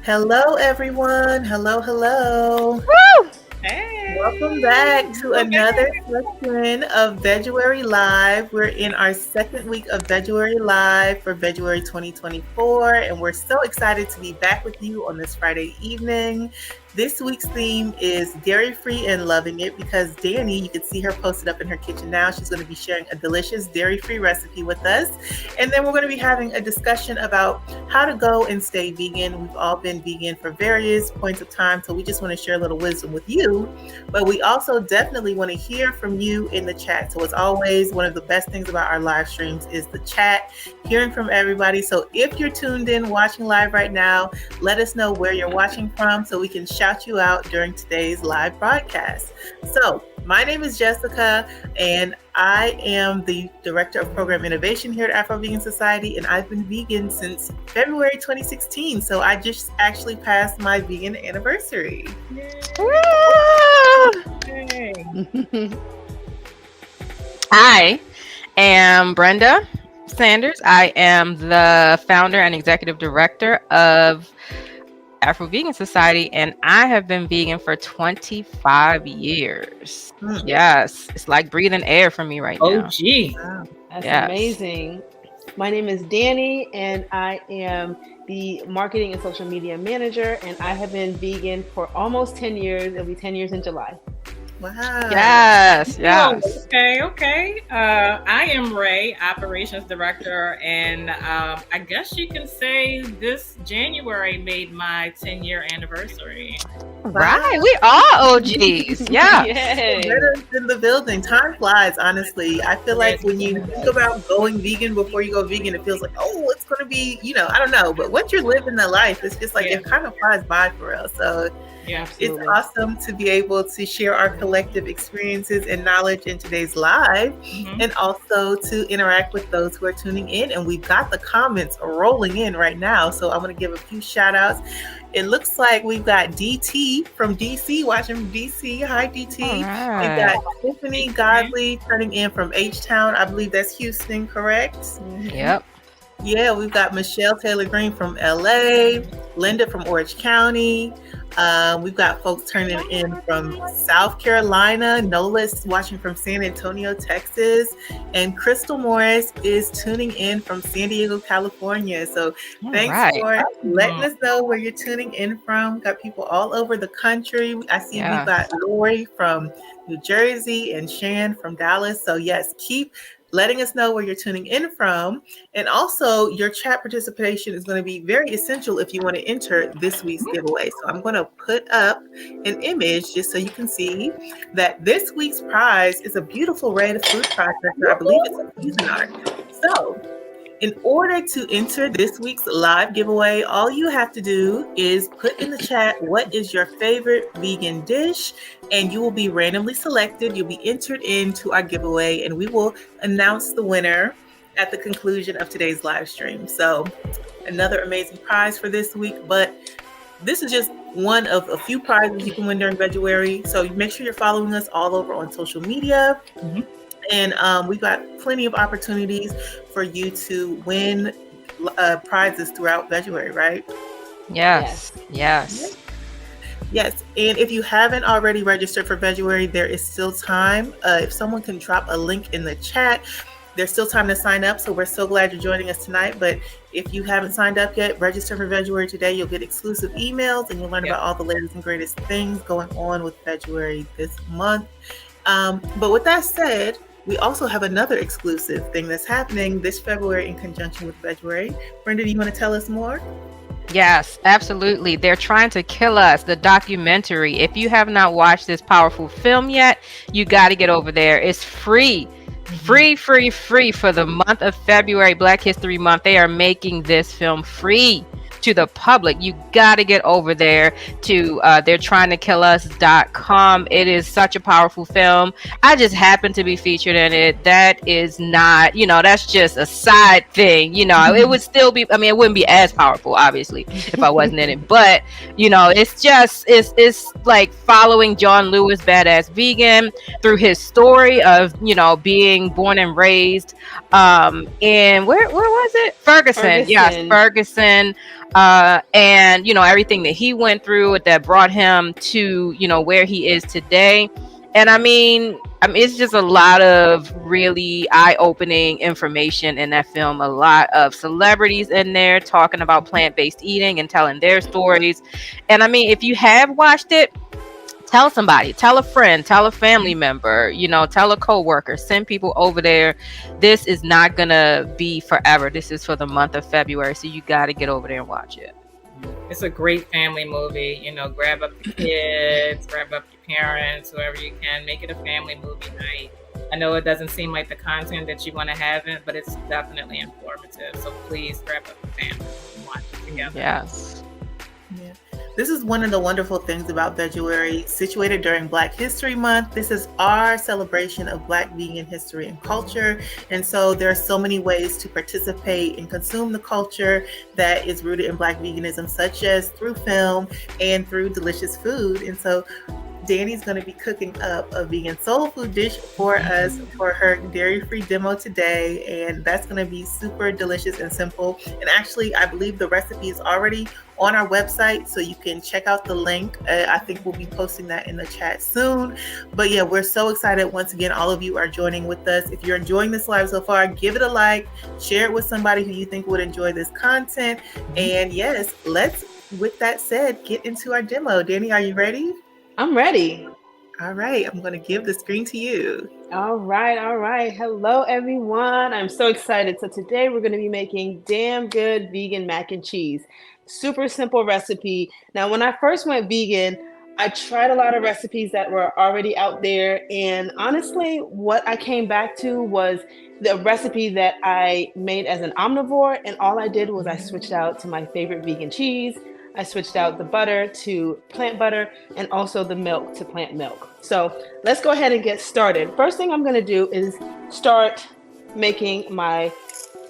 Hello, everyone. Hello, hello. Woo! Welcome back to another session of Veguary Live. We're in our second week of Veguary Live for February 2024, and we're so excited to be back with you on this Friday evening. This week's theme is dairy-free and loving it because Danni, you can see her posted up in her kitchen now. She's going to be sharing a delicious dairy-free recipe with us. And then we're going to be having a discussion about how to go and stay vegan. We've all been vegan for various points of time, so we just want to share a little wisdom with you. But we also definitely want to hear from you in the chat. So as always, one of the best things about our live streams is the chat, hearing from everybody. So if you're tuned in watching live right now, let us know where you're watching from so we can shout you out during today's live broadcast. So my name is Jessica, and I am the Director of Program Innovation here at Afro-Vegan Society, and I've been vegan since February 2016. So I just actually passed my vegan anniversary. I am Brenda Sanders. I am the founder and executive director of Afro-Vegan Society, and I have been vegan for 25 years. Yes, it's like breathing air for me right now. Oh, gee. Wow. That's Yes. amazing. My name is Danni, and I am the marketing and social media manager, and I have been vegan for almost 10 years. It'll be 10 years in July. Wow. Yes, yes. Okay. I am Ray, operations director, and I guess you can say this January made my 10-year anniversary. Right, we are OGs. Yeah. Yay. Veterans in the building. Time flies, honestly. I feel like when you think about going vegan before you go vegan, it feels like, oh, it's going to be, I don't know. But once you're living the life, it's just like it kind of flies by for real. So Yeah, it's awesome to be able to share our collective experiences and knowledge in today's live, and also to interact with those who are tuning in. And we've got the comments rolling in right now. So I'm going to give a few shout outs. It looks like we've got DT from DC, watching from DC. Hi, DT. All We've right. got Tiffany Godley turning in from H-Town. I believe that's Houston, correct? Yep. Yeah, we've got Michelle Taylor Green from LA, Linda from Orange County. We've got folks turning in from South Carolina, Nola's watching from San Antonio, Texas, and Crystal Morris is tuning in from San Diego, California. So thanks for letting us know where you're tuning in from. Got people all over the country. I see we've got Lori from New Jersey and Shan from Dallas. So yes, keep letting us know where you're tuning in from. And also your chat participation is going to be very essential if you want to enter this week's giveaway. So I'm going to put up an image just so you can see that this week's prize is a beautiful red food processor. I believe it's a Cuisinart. So in order to enter this week's live giveaway, all you have to do is put in the chat what is your favorite vegan dish, and you will be randomly selected. You'll be entered into our giveaway, and we will announce the winner at the conclusion of today's live stream. So another amazing prize for this week, but this is just one of a few prizes you can win during February. So make sure you're following us all over on social media. And we've got plenty of opportunities for you to win prizes throughout February, right? Yes. Yes. And if you haven't already registered for February, there is still time. If someone can drop a link in the chat, there's still time to sign up. So we're so glad you're joining us tonight. But if you haven't signed up yet, register for February today. You'll get exclusive emails and you'll learn about all the latest and greatest things going on with February this month. But with that said, we also have another exclusive thing that's happening this February in conjunction with February. Brenda, do you want to tell us more? Yes, absolutely. They're trying to kill us, the documentary. If you have not watched this powerful film yet, you got to get over there. It's free for the month of February, Black History Month. They are making this film free to the public. You got to get over there to they're trying to kill us.com. It is such a powerful film. I just happen to be featured in it. That is not, that's just a side thing. It would still be, it wouldn't be as powerful, obviously, if I wasn't in it. But, it's like following John Lewis, Badass Vegan, through his story of, being born and raised in where was it? Ferguson. Yes, Ferguson. and everything that he went through that brought him to where he is today. And I mean it's just a lot of really eye-opening information in that film. A lot of celebrities in there talking about plant-based eating and telling their stories. And I mean, if you have watched it, tell somebody, tell a friend, tell a family member, tell a coworker, send people over there. This is not gonna be forever. This is for the month of February, so you got to get over there and watch it. It's a great family movie. Grab up the kids, grab up your parents, whoever you can. Make it a family movie night. I know it doesn't seem like the content that you want to have it, but it's definitely informative. So please grab up the family and watch it together. Yes. Yeah. This is one of the wonderful things about Veguary, situated during Black History Month. This is our celebration of Black vegan history and culture. And so there are so many ways to participate and consume the culture that is rooted in Black veganism, such as through film and through delicious food. And so Danni's going to be cooking up a vegan soul food dish for us for her dairy-free demo today, and that's going to be super delicious and simple. And actually, I believe the recipe is already on our website, so you can check out the link. I think we'll be posting that in the chat soon. But yeah, we're so excited. Once again, all of you are joining with us. If you're enjoying this live so far, give it a like, share it with somebody who you think would enjoy this content. And yes, let's, with that said, get into our demo. Danni, are you ready? I'm ready. All right, I'm going to give the screen to you. All right. Hello, everyone. I'm so excited. So today we're going to be making damn good vegan mac and cheese. Super simple recipe. Now, when I first went vegan, I tried a lot of recipes that were already out there. And honestly, what I came back to was the recipe that I made as an omnivore. And all I did was I switched out to my favorite vegan cheese. I switched out the butter to plant butter and also the milk to plant milk. So let's go ahead and get started. First thing I'm going to do is start making my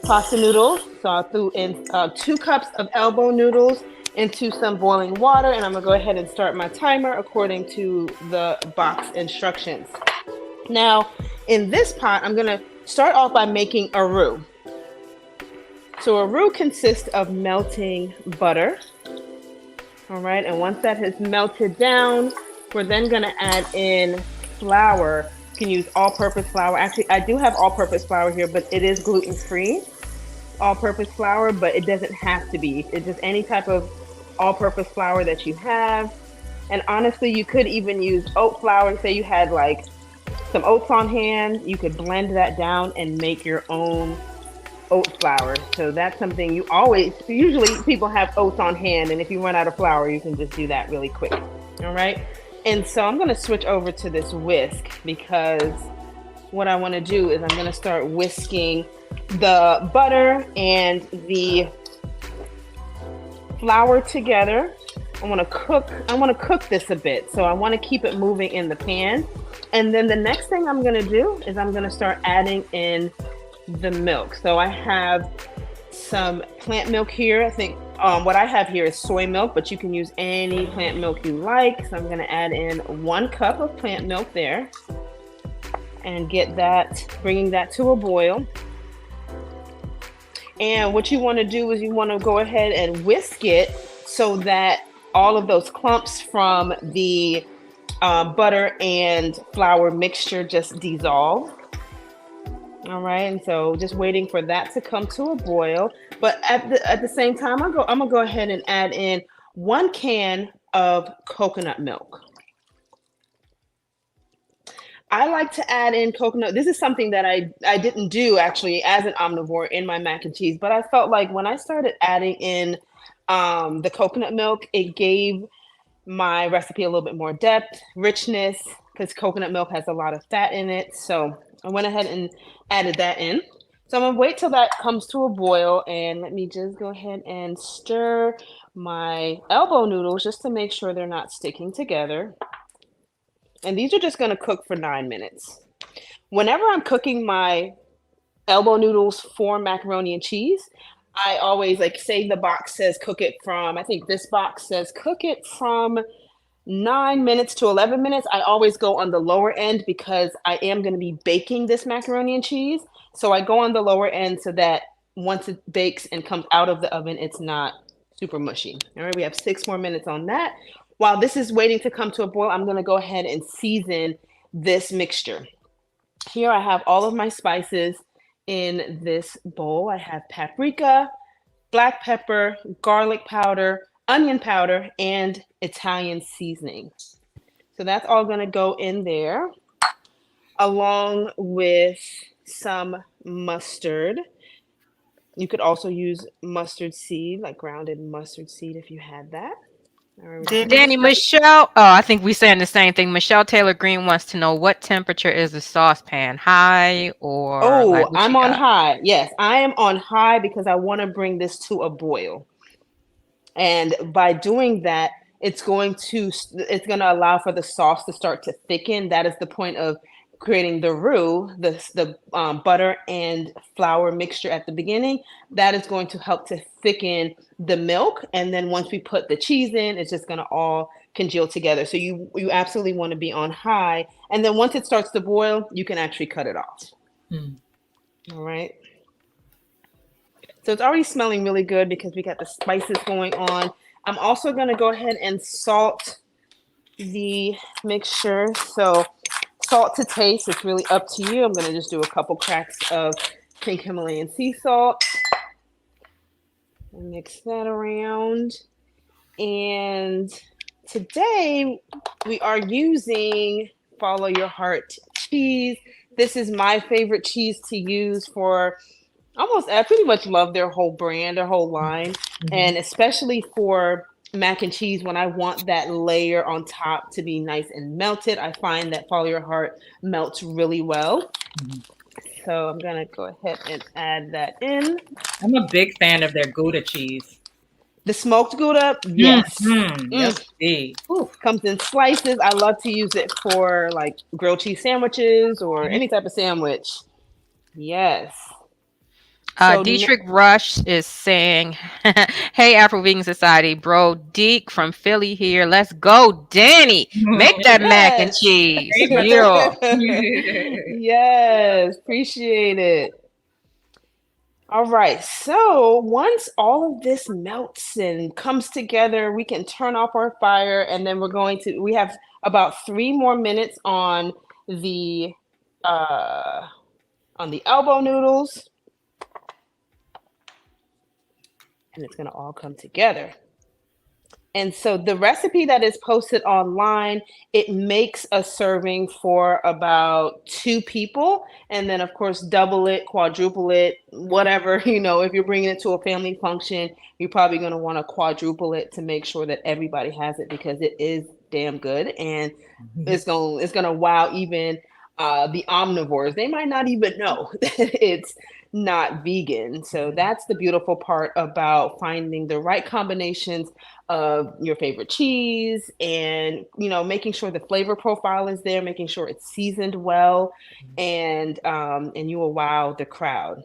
pasta noodles. So I threw in 2 cups of elbow noodles into some boiling water, and I'm going to go ahead and start my timer according to the box instructions. Now, in this pot, I'm going to start off by making a roux. So a roux consists of melting butter. All right, and once that has melted down, we're then going to add in flour. You can use all-purpose flour. Actually, I do have all-purpose flour here, but it is gluten-free all-purpose flour, but it doesn't have to be. It's just any type of all-purpose flour that you have. And honestly, you could even use oat flour. Say you had like some oats on hand, you could blend that down and make your own oat flour. So that's something usually people have oats on hand, and if you run out of flour, you can just do that really quick. All right. And so I'm going to switch over to this whisk, because what I want to do is I'm going to start whisking the butter and the flour together. I want to cook this a bit. So I want to keep it moving in the pan. And then the next thing I'm going to do is I'm going to start adding in the milk. So I have some plant milk here. I think what I have here is soy milk, but you can use any plant milk you like. So I'm going to add in 1 cup of plant milk there and bringing that to a boil. And what you want to do is you want to go ahead and whisk it so that all of those clumps from the butter and flour mixture just dissolve. All right, and so just waiting for that to come to a boil. But at the same time, I'm gonna go ahead and add in 1 can of coconut milk. I like to add in coconut. This is something that I didn't do actually as an omnivore in my mac and cheese, but I felt like when I started adding in the coconut milk, it gave my recipe a little bit more depth, richness, because coconut milk has a lot of fat in it. So I went ahead and added that in. So I'm gonna wait till that comes to a boil, and let me just go ahead and stir my elbow noodles just to make sure they're not sticking together. And these are just gonna cook for 9 minutes. Whenever I'm cooking my elbow noodles for macaroni and cheese, I always say the box says cook it from, I think this box says cook it from 9 minutes to 11 minutes. I always go on the lower end because I am going to be baking this macaroni and cheese. So I go on the lower end so that once it bakes and comes out of the oven, it's not super mushy. All right, we have 6 more minutes on that. While this is waiting to come to a boil, I'm going to go ahead and season this mixture. Here I have all of my spices in this bowl. I have paprika, black pepper, garlic powder, onion powder, and Italian seasoning. So that's all going to go in there, along with some mustard. You could also use mustard seed, like grounded mustard seed if you had that. Danny, Michelle. Oh, I think we're saying the same thing. Michelle Taylor Green wants to know what temperature is the saucepan, high or like Oh, what I'm you on got? high. Yes, I am on high because I want to bring this to a boil. And by doing that, it's going to allow for the sauce to start to thicken. That is the point of creating the roux, the butter and flour mixture at the beginning. That is going to help to thicken the milk, and then once we put the cheese in, it's just going to all congeal together. So you absolutely want to be on high, and then once it starts to boil, you can actually cut it off. All right. So it's already smelling really good because we got the spices going on. I'm also going to go ahead and salt the mixture. So salt to taste, it's really up to you. I'm going to just do a couple cracks of pink Himalayan sea salt. Mix that around. And today we are using Follow Your Heart cheese. This is my favorite cheese to use for I pretty much love their whole brand, their whole line. And especially for mac and cheese, when I want that layer on top to be nice and melted, I find that Follow Your Heart melts really well. So I'm going to go ahead and add that in. I'm a big fan of their Gouda cheese. The smoked Gouda, yes. Yes, comes in slices. I love to use it for like grilled cheese sandwiches or any type of sandwich. Yes. Dietrich Rush is saying, "Hey, Afro-Vegan Society, bro, Deke from Philly here. Let's go, Danny. Make that mac and cheese. Yeah. Yes, appreciate it. All right, so once all of this melts and comes together, we can turn off our fire, and then we have about 3 more minutes on the elbow noodles. And it's going to all come together. And so the recipe that is posted online, it makes a serving for about 2 people. And then, of course, double it, quadruple it, whatever. If you're bringing it to a family function, you're probably going to want to quadruple it to make sure that everybody has it, because it is damn good. And it's going to wow even the omnivores. They might not even know that it's not vegan. So that's the beautiful part about finding the right combinations of your favorite cheese, and making sure the flavor profile is there, making sure it's seasoned well, and you will wow the crowd.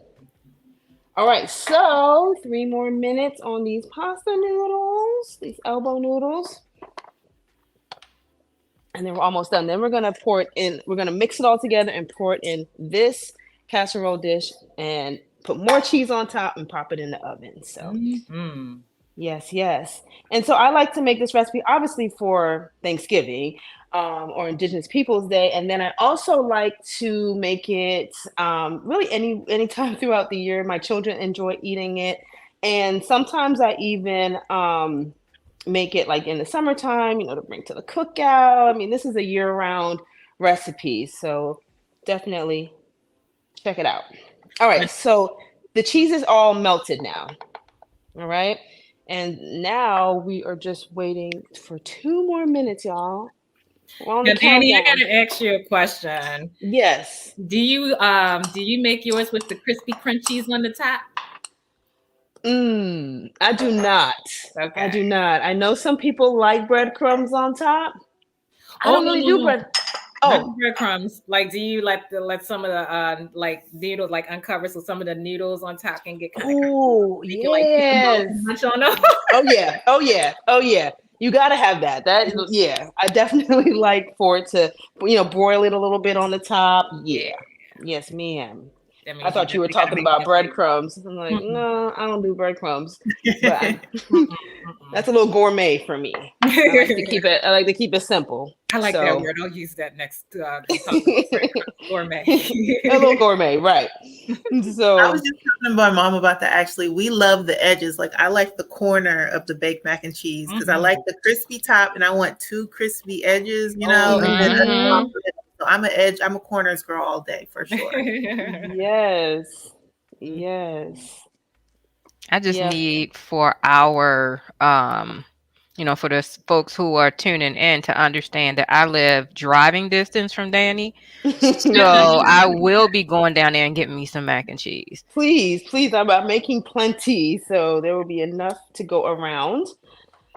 All right, so 3 more minutes on these pasta noodles, these elbow noodles. And then we're almost done. Then we're going to pour it in. We're going to mix it all together and pour it in this casserole dish and put more cheese on top and pop it in the oven. So yes. And so I like to make this recipe obviously for Thanksgiving or Indigenous Peoples Day. And then I also like to make it really any time throughout the year. My children enjoy eating it. And sometimes I even make it like in the summertime, to bring to the cookout. I mean, this is a year-round recipe, so definitely check it out. All right, so the cheese is all melted now. All right, and now we are just waiting for 2 more minutes, y'all. Now, Danny, I gotta ask you a question. Yes. Do you make yours with the crispy crunchies on the top? I do not. Okay. I do not. I know some people like breadcrumbs on top. I don't really do bread. Not breadcrumbs. Like, do you let some of the needles uncover so some of the noodles on top can get kind of? Oh yes. Oh yeah. You gotta have that. I definitely like for it to broil it a little bit on the top. Yeah. Yes, ma'am. That means I thought you were definitely gotta talking make about that food. breadcrumbs. I'm like, Mm-mm. no, I don't do breadcrumbs. But Mm-mm, that's a little gourmet for me. I like to keep it. I like to keep it simple. I like that So word. I'll use that next to talk about breadcrumbs. Gourmet. a little gourmet, right? I was So just telling my mom about that actually. We love the edges. Like I like the corner of the baked mac and cheese because I like the crispy top and I want two crispy edges, you know, and then a top Mhm. of it. So I'm a corners girl all day for sure. yes, yes, I just yeah. need for our for the folks who are tuning in to understand that I live driving distance from Danny. So I will be going down there and getting me some mac and cheese. Please, please. I'm making plenty, so there will be enough to go around.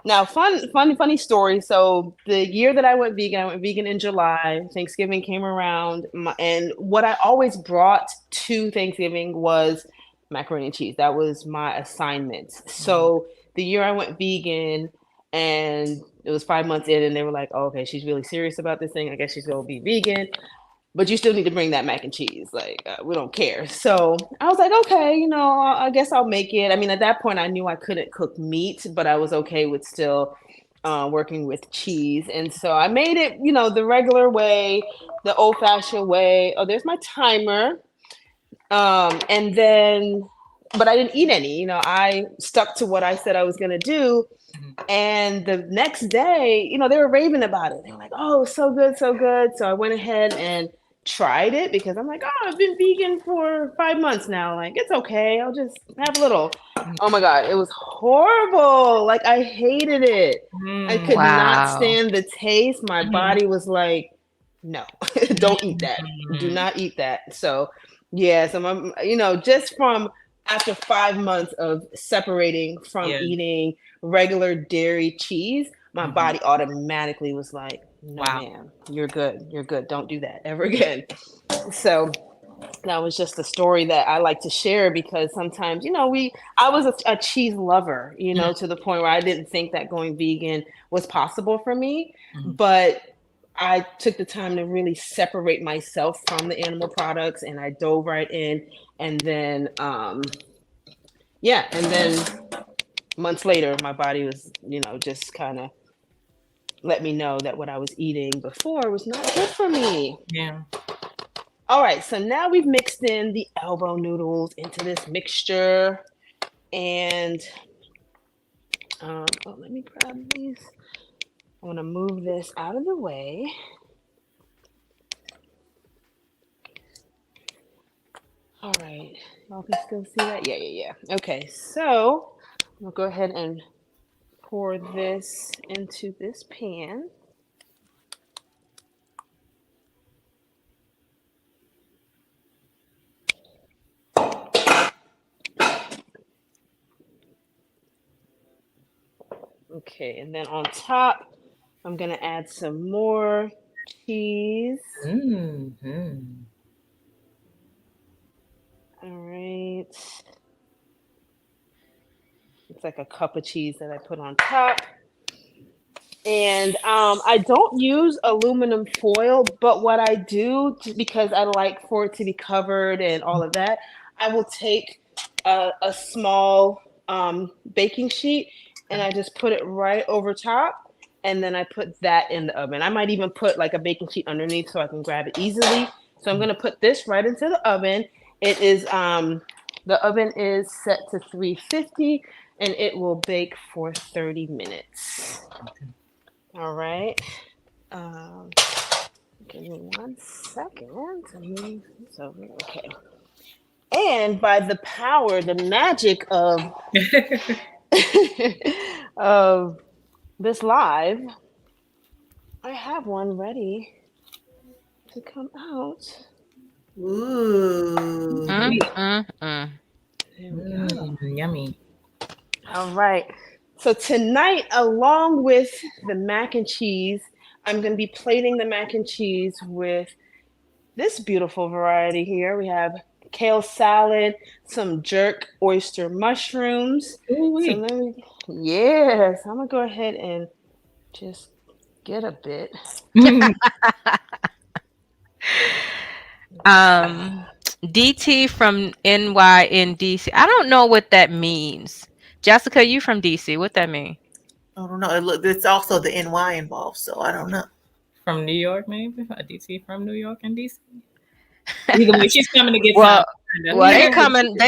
Now, funny story. So the year that I went vegan in July. Thanksgiving came around, and what I always brought to Thanksgiving was macaroni and cheese. That was my assignment. So the year I went vegan, and it was 5 months in, and they were like, oh, "Okay, she's really serious about this thing. I guess she's gonna be vegan." But you still need to bring that mac and cheese. Like, we don't care. So I was like, okay, I guess I'll make it. I mean, at that point, I knew I couldn't cook meat, but I was okay with still working with cheese. And so I made it, the regular way, the old fashioned way. Oh, there's my timer. And then, but I didn't eat any. I stuck to what I said I was going to do. And the next day, they were raving about it. They were like, oh, so good, so good. So I went ahead and tried it because I'm like, oh, I've been vegan for 5 months now. Like, it's okay. I'll just have a little. Oh my God, it was horrible. Like, I hated it. I could not Wow. stand the taste. My body was like, no, don't eat that. Do not eat that. So, yeah, so just from after 5 months of separating from eating regular dairy cheese, my body automatically was like, no, ma'am, you're good. You're good. Don't do that ever again. So that was just a story that I like to share because sometimes, I was a cheese lover, to the point where I didn't think that going vegan was possible for me. But I took the time to really separate myself from the animal products and I dove right in. And then, and then months later, my body was, just kind of let me know that what I was eating before was not good for me. Yeah. All right, so now we've mixed in the elbow noodles into this mixture. And let me grab these. I'm going to move this out of the way. All right, y'all can still see that? Yeah. Okay, so I'm going to go ahead and pour this into this pan. Okay, and then on top, I'm going to add some more cheese. All right. It's like a cup of cheese that I put on top. And I don't use aluminum foil, but what I do, because I like for it to be covered and all of that, I will take a small baking sheet and I just put it right over top. And then I put that in the oven. I might even put like a baking sheet underneath so I can grab it easily. So I'm going to put this right into the oven. It is, the oven is set to 350 and it will bake for 30 minutes. All right. Give me 1 second to move this over. Okay. And by the power, the magic of of this live, I have one ready to come out. Ooh. There we go. Yummy. All right. So tonight, along with the mac and cheese, I'm going to be plating the mac and cheese with this beautiful variety here. We have kale salad, some jerk oyster mushrooms. So yes, I'm going to go ahead and just get a bit. DT from NY in DC. I don't know what that means. Jessica, you from DC. What that mean? I don't know. Look, there's also the NY involved, so I don't know. From New York, maybe a DC from New York and DC. Either way, she's coming to get Well, some. well, they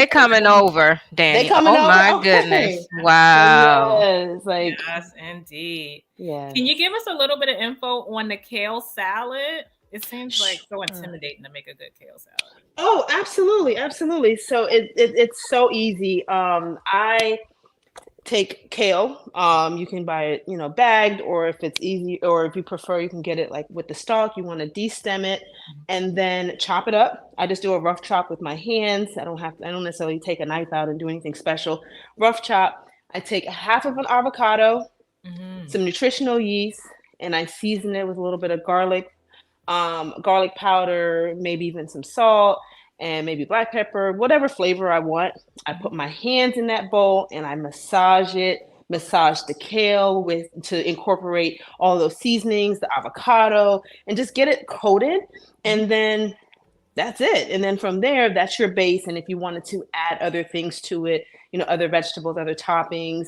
coming over, They Danny. coming Oh over. my Okay. goodness. Wow. Yes, like Yes, indeed. yeah. Can you give us a little bit of info on the kale salad? It seems like so intimidating to make a good kale salad. Oh, absolutely, absolutely. So it's so easy. I take kale. You can buy it, bagged, or if it's easy, or if you prefer, you can get it like with the stalk. You want to destem it and then chop it up. I just do a rough chop with my hands. I don't necessarily take a knife out and do anything special. Rough chop. I take half of an avocado, some nutritional yeast, and I season it with a little bit of garlic powder, maybe even some salt, and maybe black pepper, whatever flavor I want. I put my hands in that bowl and I massage the kale to incorporate all those seasonings, the avocado, and just get it coated. And then that's it. And then from there, that's your base. And if you wanted to add other things to it, other vegetables, other toppings,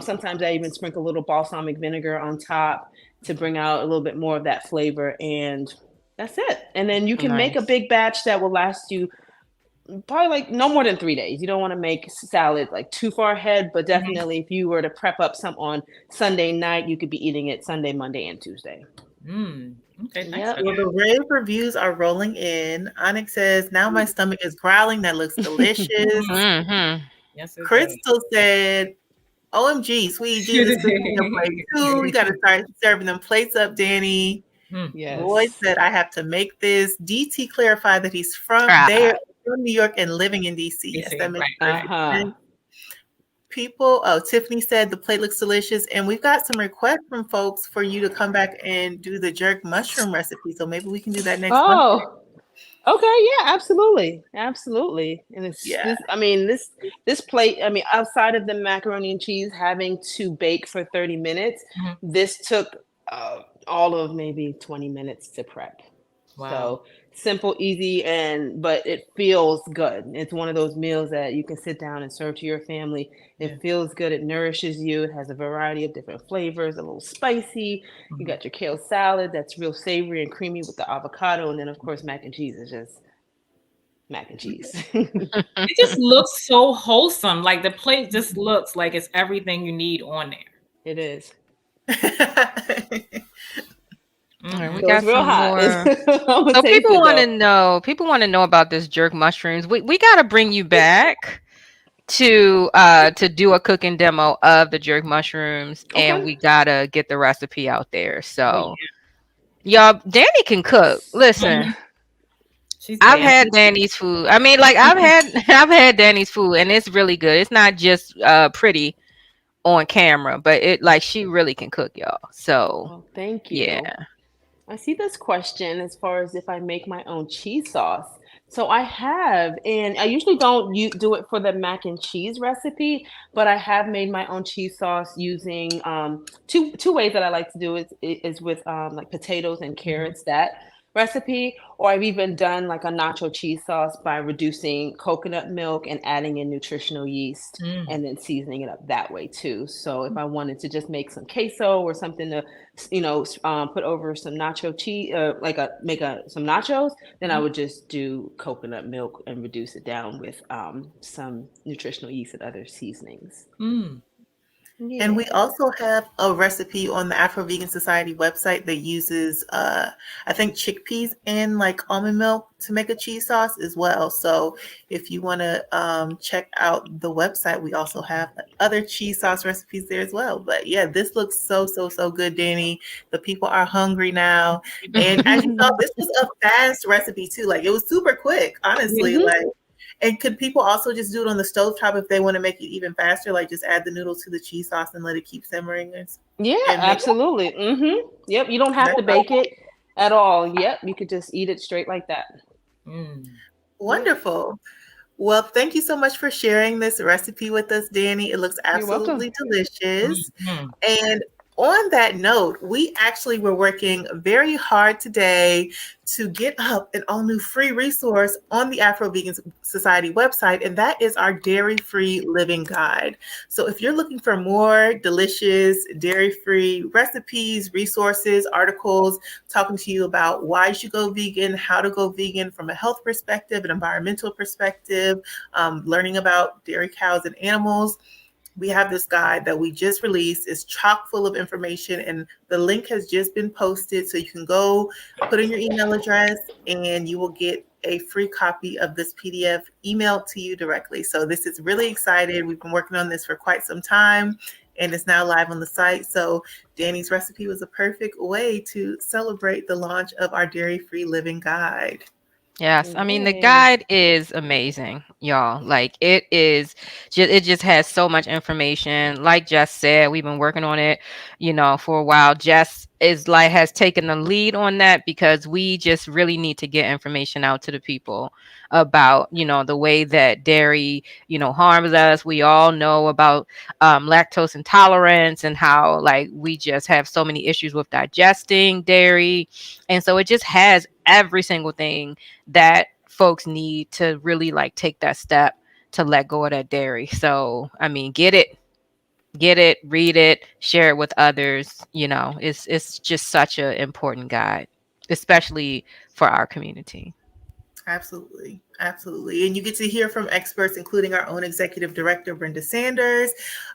sometimes I even sprinkle a little balsamic vinegar on top to bring out a little bit more of that flavor. And that's it. And then you can make a big batch that will last you probably like no more than 3 days. You don't want to make salad like too far ahead, but definitely if you were to prep up some on Sunday night, you could be eating it Sunday, Monday, and Tuesday. Okay, Yep. Well, the rave reviews are rolling in. Onyx says, now my stomach is growling. That looks delicious. Yes, it Crystal said, OMG, sweetie Jesus cooking your plate too. You got to start serving them plates up, Danny. Yes. Roy said, I have to make this. DT clarified that he's from New York and living in DC. Yes, that makes perfect sense. Tiffany said the plate looks delicious, and we've got some requests from folks for you to come back and do the jerk mushroom recipe. So maybe we can do that next month. Okay, yeah, absolutely. And this plate, outside of the macaroni and cheese having to bake for 30 minutes, this took all of maybe 20 minutes to prep. Wow. So simple, easy, but it feels good. It's one of those meals that you can sit down and serve to your family. It feels good. It nourishes you. It has a variety of different flavors, a little spicy. You got your kale salad that's real savory and creamy with the avocado. And then, of course, mac and cheese is just mac and cheese. It just looks so wholesome. Like the plate just looks like it's everything you need on there. It is. All right, we got some more. So people want to know about this jerk mushrooms. We got to bring you back to do a cooking demo of the jerk mushrooms, and we gotta get the recipe out there. So y'all, Danny can cook. Listen, I've had Danny's food. I mean, like I've had Danny's food, and it's really good. It's not just pretty on camera, but she really can cook, y'all. So thank you. Yeah. I see this question as far as if I make my own cheese sauce. So I have, and I usually don't do it for the mac and cheese recipe, but I have made my own cheese sauce using two ways that I like to do it is with like potatoes and carrots, that recipe, or I've even done like a nacho cheese sauce by reducing coconut milk and adding in nutritional yeast and then seasoning it up that way too. So if I wanted to just make some queso or something to, put over some nacho cheese, some nachos, then I would just do coconut milk and reduce it down with some nutritional yeast and other seasonings. Yeah. And we also have a recipe on the Afro-Vegan Society website that uses, I think, chickpeas and like almond milk to make a cheese sauce as well. So if you want to check out the website, we also have other cheese sauce recipes there as well. But yeah, this looks so good, Danny. The people are hungry now. And as you saw, this was a fast recipe too. Like it was super quick, honestly. And could people also just do it on the stovetop if they want to make it even faster? Like just add the noodles to the cheese sauce and let it keep simmering? Yeah, absolutely. Yep, you don't have to bake it at all. Yep, you could just eat it straight like that. Wonderful. Well, thank you so much for sharing this recipe with us, Danny. It looks absolutely delicious. And on that note, we actually were working very hard today to get up an all new free resource on the Afro-Vegan Society website, and that is our dairy-free living guide. So if you're looking for more delicious dairy-free recipes, resources, articles, talking to you about why you should go vegan, how to go vegan from a health perspective, an environmental perspective, learning about dairy cows and animals, we have this guide that we just released. It's chock full of information, and the link has just been posted. So you can go put in your email address and you will get a free copy of this PDF emailed to you directly. So this is really exciting. We've been working on this for quite some time and it's now live on the site. So Danni's recipe was a perfect way to celebrate the launch of our dairy-free living guide. Yes, I mean the guide is amazing, y'all. Like it just has so much information. Like Jess said, we've been working on it, for a while. Jess has taken the lead on that because we just really need to get information out to the people about, the way that dairy, harms us. We all know about lactose intolerance and how like we just have so many issues with digesting dairy. And so it just has every single thing that folks need to really like take that step to let go of that dairy. So, I mean, get it, read it, share it with others. It's just such an important guide, especially for our community. Absolutely. Absolutely. And you get to hear from experts, including our own executive director, Brenda Sanders,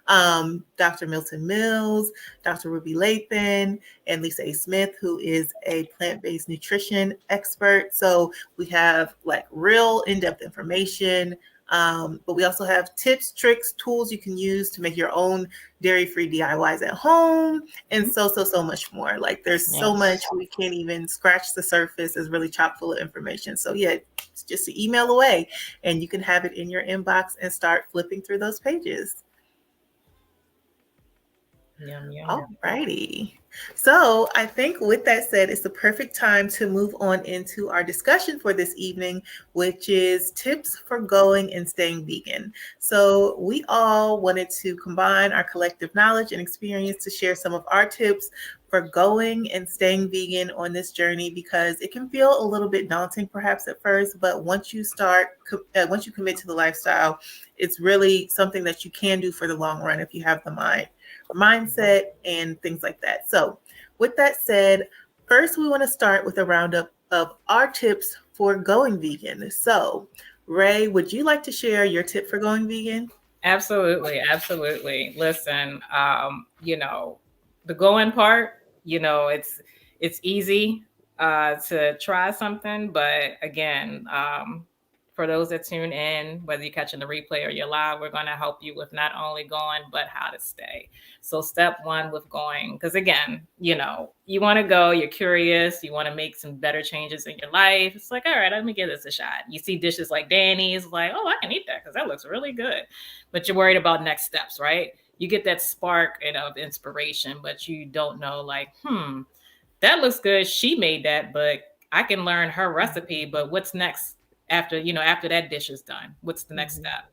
Dr. Milton Mills, Dr. Ruby Lathan, and Lisa A. Smith, who is a plant-based nutrition expert. So we have like real in-depth information. But we also have tips, tricks, tools you can use to make your own dairy-free DIYs at home, and so much more. Like there's so much we can't even scratch the surface. It's really chock full of information. So yeah, it's just an email away and you can have it in your inbox and start flipping through those pages. Yum, yum. All righty. So I think with that said, it's the perfect time to move on into our discussion for this evening, which is tips for going and staying vegan. So we all wanted to combine our collective knowledge and experience to share some of our tips for going and staying vegan on this journey, because it can feel a little bit daunting perhaps at first, but once you commit to the lifestyle, it's really something that you can do for the long run if you have the mindset and things like that. So with that said, first we want to start with a roundup of our tips for going vegan. So Ray, would you like to share your tip for going vegan? Absolutely. Listen, the going part, it's easy to try something, but again, for those that tune in, whether you're catching the replay or you're live, we're going to help you with not only going, but how to stay. So step one with going, because again, you want to go, you're curious, you want to make some better changes in your life. It's like, all right, let me give this a shot. You see dishes like Danni's, like, oh, I can eat that because that looks really good. But you're worried about next steps, right? You get that spark of inspiration, but you don't know like, that looks good. She made that, but I can learn her recipe. But what's next? After that dish is done, what's the next step?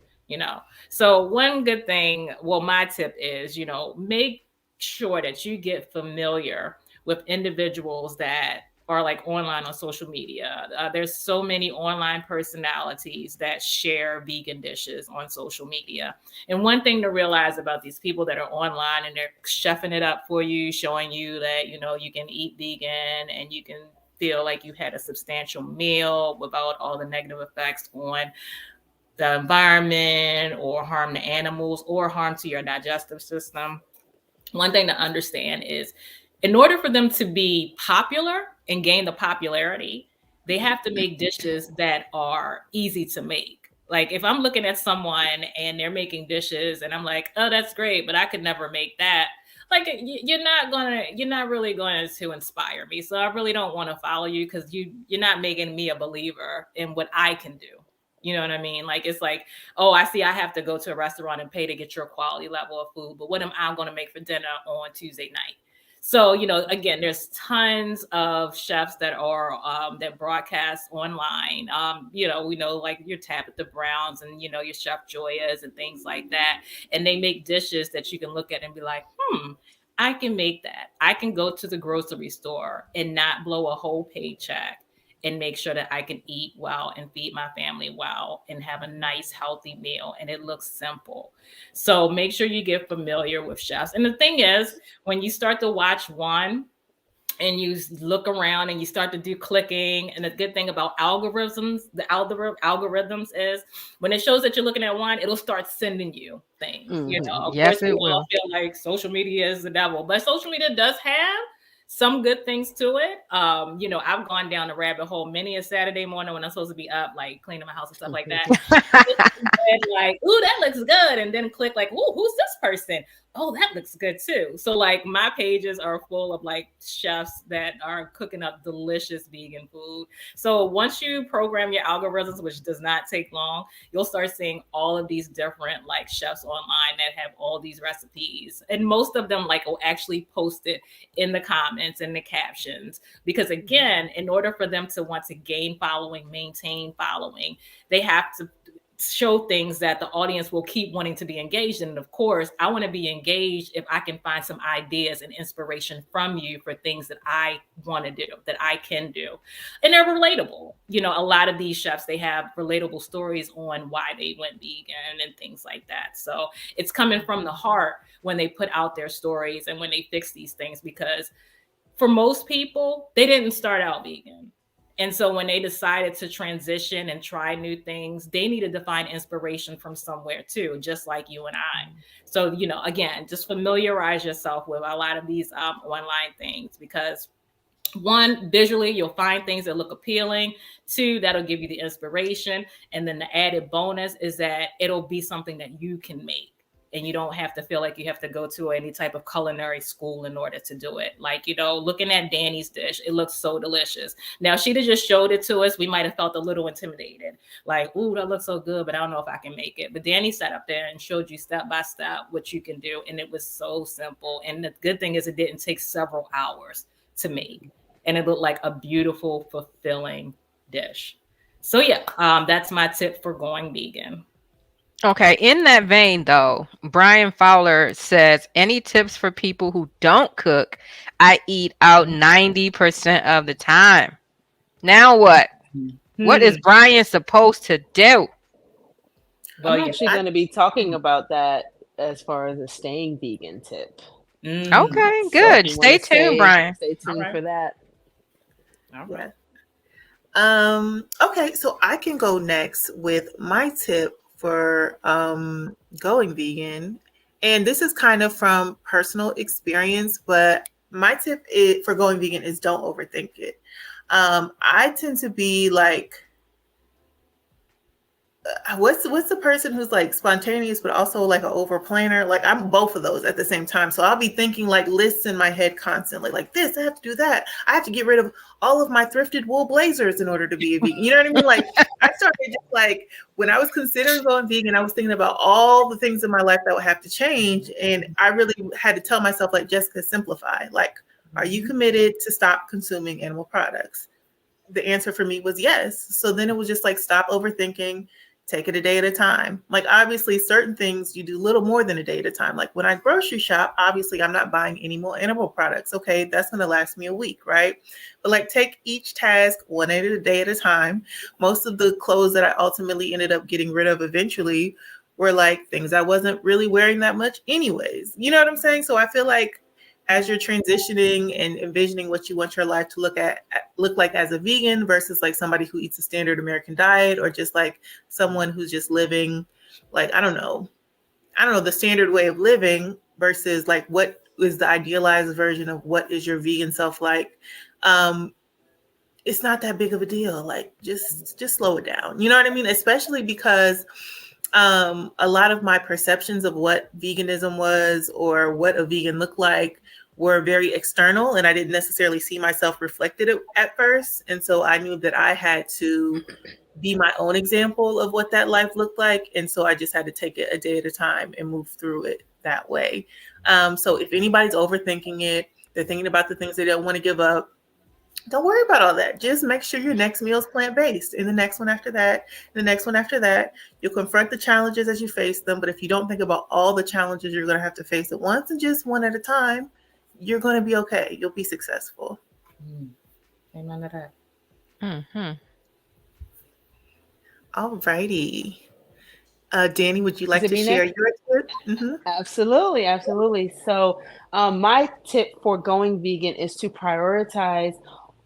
So one good thing, my tip is, make sure that you get familiar with individuals that are like online on social media. There's so many online personalities that share vegan dishes on social media. And one thing to realize about these people that are online and they're chefing it up for you, showing you that, you can eat vegan and you can feel like you had a substantial meal without all the negative effects on the environment or harm to animals or harm to your digestive system. One thing to understand is in order for them to be popular and gain the popularity, they have to make dishes that are easy to make. Like if I'm looking at someone and they're making dishes and I'm like, oh, that's great, but I could never make that. Like you're not really going to inspire me. So I really don't want to follow you because you're not making me a believer in what I can do. You know what I mean? Like, it's like, oh, I see I have to go to a restaurant and pay to get your quality level of food. But what am I going to make for dinner on Tuesday night? So, again, there's tons of chefs that are that broadcast online. We know like your Tabitha Browns and, your Chef Joyas and things like that. And they make dishes that you can look at and be like, I can make that. I can go to the grocery store and not blow a whole paycheck and make sure that I can eat well and feed my family well and have a nice, healthy meal. And it looks simple. So make sure you get familiar with chefs. And the thing is, when you start to watch one, and you look around and you start to do clicking. And the good thing about algorithms is when it shows that you're looking at one, it'll start sending you things. You know, of Yes, course, we it all will. feel like social media is the devil, but social media does have some good things to it. You know, I've gone down the rabbit hole many a Saturday morning when I'm supposed to be up, like cleaning my house and stuff like that. Like, ooh, that looks good. And then click like, ooh, who's this person? Oh, that looks good too. So like my pages are full of like chefs that are cooking up delicious vegan food. So once you program your algorithms, which does not take long, you'll start seeing all of these different like chefs online that have all these recipes. And most of them like will actually post it in the comments and the captions. Because again, in order for them to want to gain following, maintain following, they have to show things that the audience will keep wanting to be engaged in. And of course, I want to be engaged if I can find some ideas and inspiration from you for things that I want to do, that I can do. And they're relatable. You know, a lot of these chefs, they have relatable stories on why they went vegan and things like that. So it's coming from the heart when they put out their stories and when they fix these things, because for most people, they didn't start out vegan. And so when they decided to transition and try new things, they needed to find inspiration from somewhere too, just like you and I. So, you know, again, just familiarize yourself with a lot of these online things, because one, visually, you'll find things that look appealing. Two, that'll give you the inspiration. And then the added bonus is that it'll be something that you can make. And you don't have to feel like you have to go to any type of culinary school in order to do it. Like, you know, looking at Danni's dish, it looks so delicious. Now, she'd have just showed it to us, we might have felt a little intimidated. Like, ooh, that looks so good, but I don't know if I can make it. But Danni sat up there and showed you step by step what you can do. And it was so simple. And the good thing is it didn't take several hours to make. And it looked like a beautiful, fulfilling dish. So yeah, that's my tip for going vegan. Okay, in that vein though, Brian Fowler says, any tips for people who don't cook? I eat out 90% of the time. Now what? What is Brian supposed to do? Well, I'm actually going to be talking about that as far as a staying vegan tip. Okay, So good. if you Stay wanna tuned, Brian. Stay tuned for that. All right. Okay, so I can go next with my tip for going vegan. And this is kind of from personal experience, but my tip for going vegan is don't overthink it. I tend to be like, what's the person who's like spontaneous but also like an over planner? Like I'm both of those at the same time. So I'll be thinking like lists in my head constantly, like this, I have to do that. I have to get rid of all of my thrifted wool blazers in order to be a vegan. You know what I mean? Like I started just like when I was considering going vegan, I was thinking about all the things in my life that would have to change. And I really had to tell myself, like, Jessica, simplify. Like, are you committed to stop consuming animal products? The answer for me was yes. So then it was just like, stop overthinking. Take it a day at a time. Like obviously certain things you do little more than a day at a time. Like when I grocery shop, obviously I'm not buying any more animal products. Okay, that's going to last me a week, right? But like take each task one day at a time. Most of the clothes that I ultimately ended up getting rid of eventually were like things I wasn't really wearing that much anyways. You know what I'm saying? So I feel like as you're transitioning and envisioning what you want your life to look like as a vegan versus like somebody who eats a standard American diet, or just like someone who's just living like, I don't know, the standard way of living versus like what is the idealized version of what is your vegan self like. It's not that big of a deal. Like just slow it down. You know what I mean? Especially because a lot of my perceptions of what veganism was or what a vegan looked like were very external, and I didn't necessarily see myself reflected at first. And so I knew that I had to be my own example of what that life looked like. And so I just had to take it a day at a time and move through it that way. So if anybody's overthinking it, they're thinking about the things they don't want to give up, don't worry about all that. Just make sure your next meal is plant-based, and the next one after that, the next one after that. You'll confront the challenges as you face them. But if you don't think about all the challenges you're going to have to face at once and just one at a time, you're going to be okay. You'll be successful. Mm. Amen to that. Hmm. All righty. Danny, would you Is like it to me share next? your tip? Mm-hmm. Absolutely, absolutely. So, my tip for going vegan is to prioritize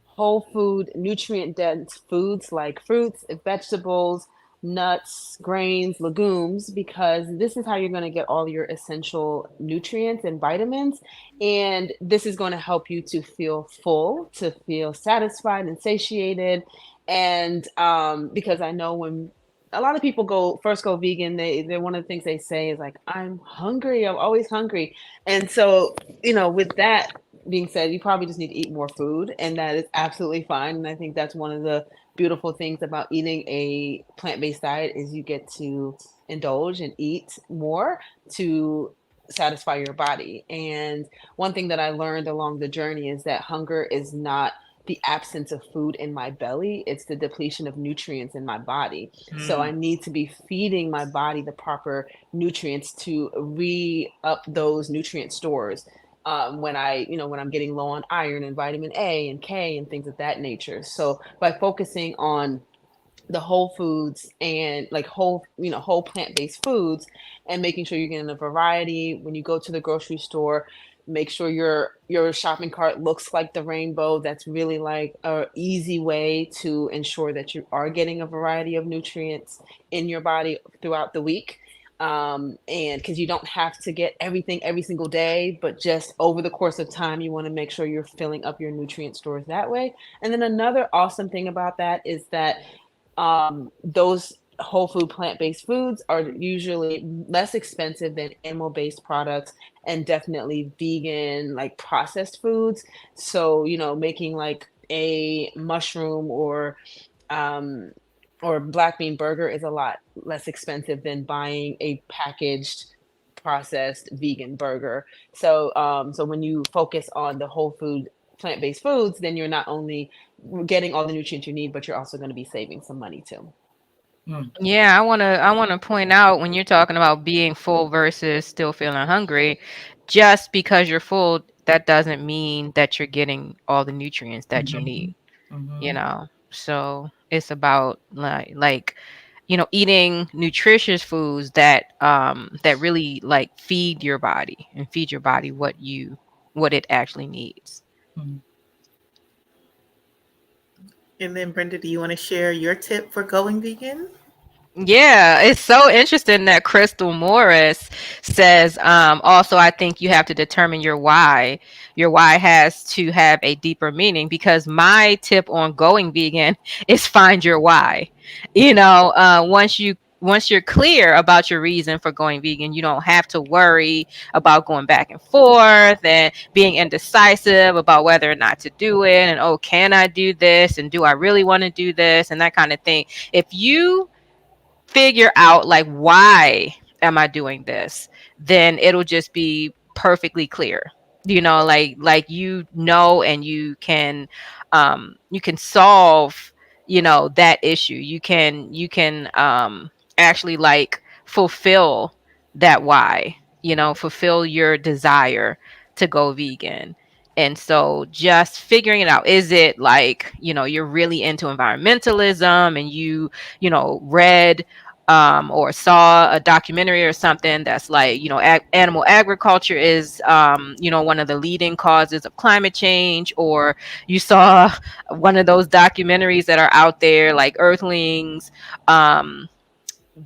whole food, nutrient dense foods like fruits, vegetables, nuts, grains, legumes, because this is how you're going to get all your essential nutrients and vitamins. And this is going to help you to feel full, to feel satisfied and satiated. And because I know when a lot of people go vegan, they one of the things they say is like, I'm hungry, I'm always hungry. And so, with that being said, you probably just need to eat more food, and that is absolutely fine. And I think that's one of the beautiful things about eating a plant-based diet is you get to indulge and eat more to satisfy your body. And one thing that I learned along the journey is that hunger is not the absence of food in my belly, it's the depletion of nutrients in my body. So I Mm. need to be feeding my body the proper nutrients to re up those nutrient stores, when I'm getting low on iron and vitamin A and K and things of that nature. So by focusing on the whole foods and like whole plant-based foods, and making sure you're getting a variety when you go to the grocery store, make sure your shopping cart looks like the rainbow. That's really like a easy way to ensure that you are getting a variety of nutrients in your body throughout the week. And because you don't have to get everything every single day, but just over the course of time, you want to make sure you're filling up your nutrient stores that way. And then another awesome thing about that is that those whole food plant-based foods are usually less expensive than animal-based products, and definitely vegan like processed foods. So making like a mushroom um or black bean burger is a lot less expensive than buying a packaged processed vegan burger. So when you focus on the whole food plant-based foods, then you're not only getting all the nutrients you need, but you're also going to be saving some money too. Mm. Yeah, I wanna point out when you're talking about being full versus still feeling hungry, just because you're full, that doesn't mean that you're getting all the nutrients that you Mm-hmm. need, you Mm-hmm. know. So it's about eating nutritious foods that really like feed your body and feed your body what it actually needs. Mm-hmm. And then, Brenda, do you want to share your tip for going vegan? Yeah, it's so interesting that Crystal Morris says, also, I think you have to determine your why. Your why has to have a deeper meaning because my tip on going vegan is find your why. Once you're clear about your reason for going vegan, you don't have to worry about going back and forth and being indecisive about whether or not to do it. And, oh, can I do this? And do I really want to do this? And that kind of thing. If you figure out like why am I doing this, then it'll just be perfectly clear. And you can solve, that issue. You can actually like fulfill that why, fulfill your desire to go vegan. And so just figuring it out, is it like, you're really into environmentalism and read or saw a documentary or something that's like, animal agriculture is, one of the leading causes of climate change, or you saw one of those documentaries that are out there like Earthlings,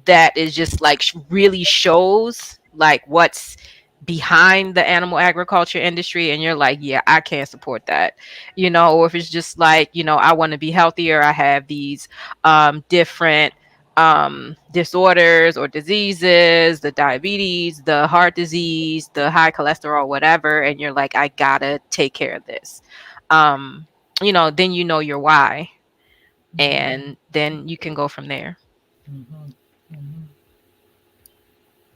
that is just like really shows like what's behind the animal agriculture industry, and you're like, yeah, I can't support that. Or if it's just like, I want to be healthier, I have these different disorders or diseases, the diabetes, the heart disease, the high cholesterol, whatever, and you're like, I gotta take care of this. um then your why, and then you can go from there. Mm-hmm. Mm-hmm.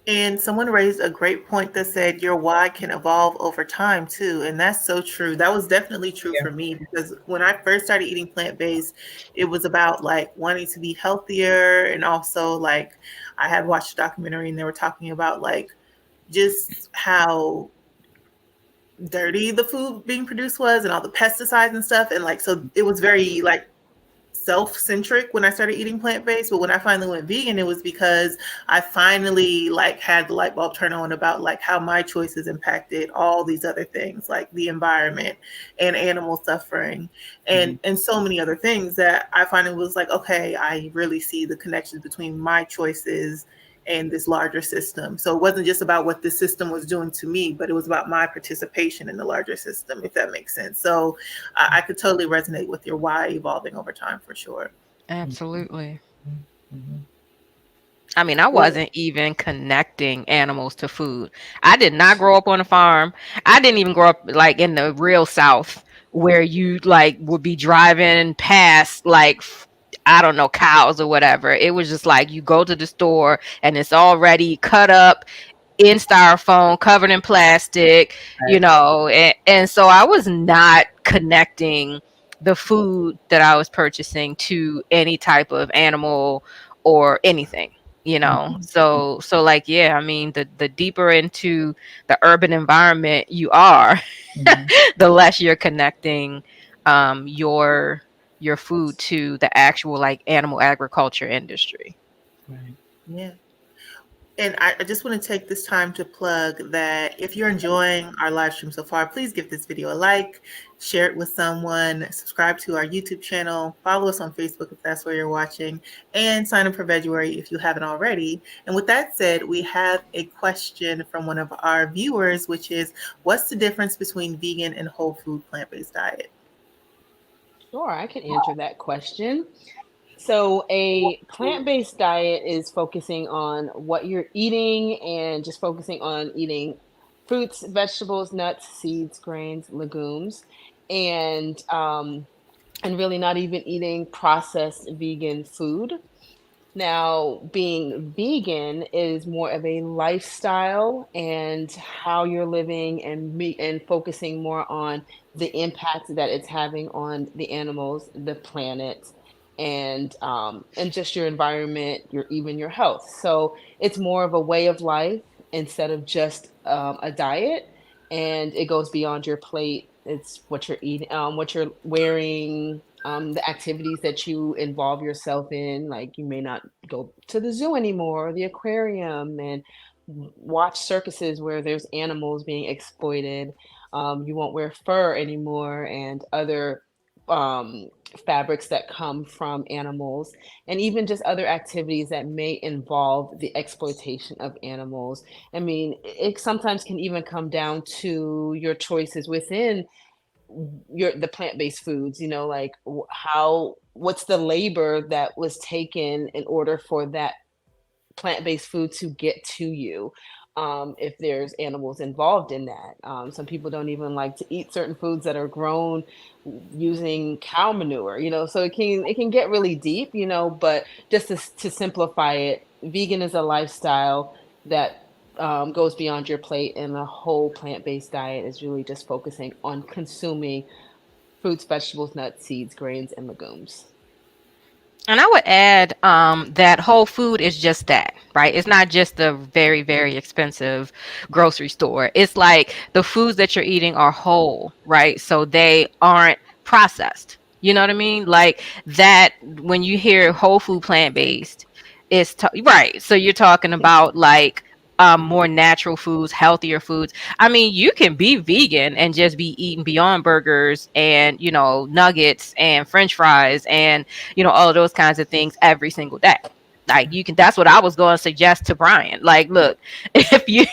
And someone raised a great point that said your why can evolve over time too. And that's so true. That was definitely true Yeah. for me because when I first started eating plant-based, it was about like wanting to be healthier. And also like I had watched a documentary and they were talking about like just how dirty the food being produced was and all the pesticides and stuff. And like, so it was very like self-centric when I started eating plant-based. But when I finally went vegan, it was because I finally like had the light bulb turn on about like how my choices impacted all these other things, like the environment and animal suffering and so many other things, that I finally was like, okay, I really see the connections between my choices and this larger system. So it wasn't just about what the system was doing to me, but it was about my participation in the larger system, if that makes sense. So I could totally resonate with your why evolving over time for sure. Absolutely. I mean, I wasn't even connecting animals to food. I did not grow up on a farm. I didn't even grow up like in the real South where you like would be driving past like I don't know, cows or whatever. It was just like you go to the store and it's already cut up in styrofoam, covered in plastic, you know, and so I was not connecting the food that I was purchasing to any type of animal or anything, you know. So like, yeah, I mean, the deeper into the urban environment you are, the less you're connecting your food to the actual like animal agriculture industry. Right. Yeah. And I just want to take this time to plug that if you're enjoying our live stream so far, please give this video a like, share it with someone, subscribe to our YouTube channel, follow us on Facebook if that's where you're watching, and sign up for Veguary if you haven't already. And with that said, we have a question from one of our viewers, which is, what's the difference between vegan and whole food plant-based diet? Sure, I can answer that question. So, a plant based diet is focusing on what you're eating and just focusing on eating fruits, vegetables, nuts, seeds, grains, legumes, and really not even eating processed vegan food. Now, being vegan is more of a lifestyle and how you're living and focusing more on the impact that it's having on the animals, the planet, and just your environment, even your health. So it's more of a way of life instead of just a diet, and it goes beyond your plate. It's what you're eating, what you're wearing, the activities that you involve yourself in. Like you may not go to the zoo anymore or the aquarium and watch circuses where there's animals being exploited. You won't wear fur anymore and other um, fabrics that come from animals, and even just other activities that may involve the exploitation of animals. I mean, it sometimes can even come down to your choices within the plant-based foods, like what's the labor that was taken in order for that plant-based food to get to you, if there's animals involved in that. Some people don't even like to eat certain foods that are grown using cow manure, so it can get really deep, but just to simplify it, vegan is a lifestyle that goes beyond your plate, and the whole plant-based diet is really just focusing on consuming fruits, vegetables, nuts, seeds, grains, and legumes. And I would add that whole food is just that, right? It's not just the very, very expensive grocery store. It's like the foods that you're eating are whole, right? So they aren't processed. You know what I mean? Like that, when you hear whole food plant-based, right. So you're talking about like more natural foods, healthier foods. I mean, you can be vegan and just be eating Beyond Burgers and, nuggets and French fries and, all of those kinds of things every single day. Like you can, that's what I was going to suggest to Brian. Like, look, if you,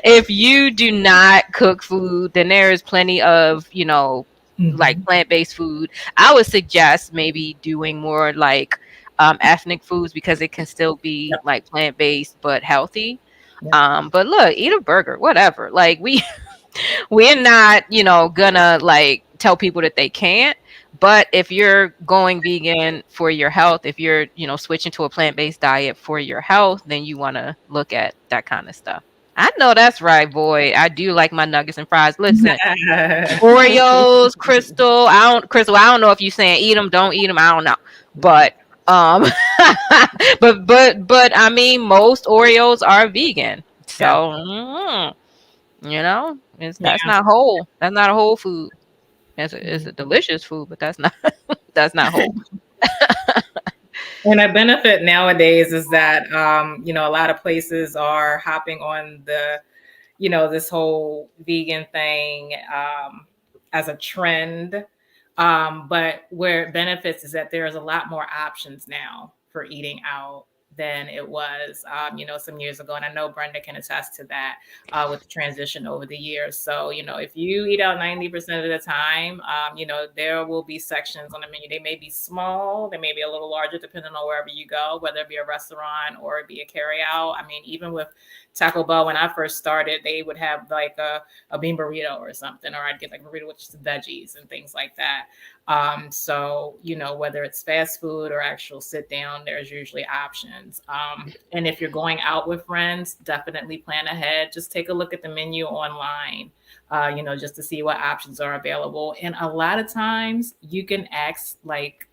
if you do not cook food, then there is plenty of, like plant-based food. I would suggest maybe doing more like ethnic foods because it can still be like plant-based but healthy. But look, eat a burger, whatever. Like we're not, gonna like tell people that they can't. But if you're going vegan for your health, if you're, switching to a plant-based diet for your health, then you want to look at that kind of stuff. I know that's right, boy. I do like my nuggets and fries. Listen, Oreos, Crystal. I don't know if you're saying eat them, don't eat them. I don't know, but but I mean, most Oreos are vegan, so That's Yeah. not whole. That's not a whole food. It's a delicious food, but that's not that's not whole. And a benefit nowadays is that a lot of places are hopping on this whole vegan thing as a trend. But where it benefits is that there's a lot more options now for eating out than it was, some years ago. And I know Brenda can attest to that with the transition over the years. So, if you eat out 90% of the time, there will be sections on the menu. They may be small, they may be a little larger, depending on wherever you go, whether it be a restaurant or it be a carry out. I mean, even with Taco Bell, when I first started, they would have like a bean burrito or something, or I'd get like a burrito with just veggies and things like that. So, whether it's fast food or actual sit down, there's usually options. And if you're going out with friends, definitely plan ahead. Just take a look at the menu online, just to see what options are available. And a lot of times you can ask like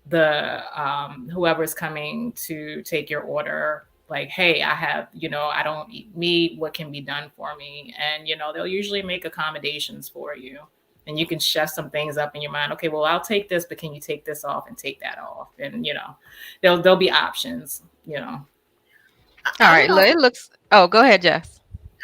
the whoever's coming to take your order, like, hey, I don't eat meat, what can be done for me? And they'll usually make accommodations for you, and you can chef some things up in your mind. Okay, well, I'll take this, but can you take this off and take that off? And there'll be options. All I right. would also It looks. Oh, go ahead, Jess.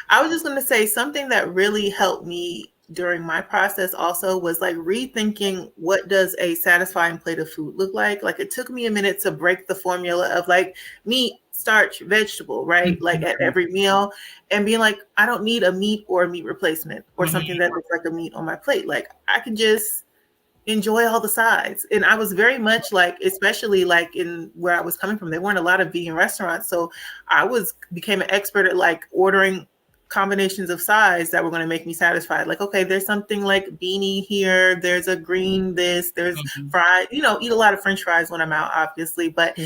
I was just going to say something that really helped me during my process also was like rethinking, what does a satisfying plate of food look like? Like it took me a minute to break the formula of like meat, starch, vegetable, right? Like at every meal, and being like, I don't need a meat or a meat replacement or something that looks like a meat on my plate. Like I can just enjoy all the sides. And I was very much like, especially like in where I was coming from, there weren't a lot of vegan restaurants. So became an expert at like ordering combinations of sides that were going to make me satisfied. Like, okay, there's something like beanie here. There's a green this, there's fried, eat a lot of French fries when I'm out, obviously. But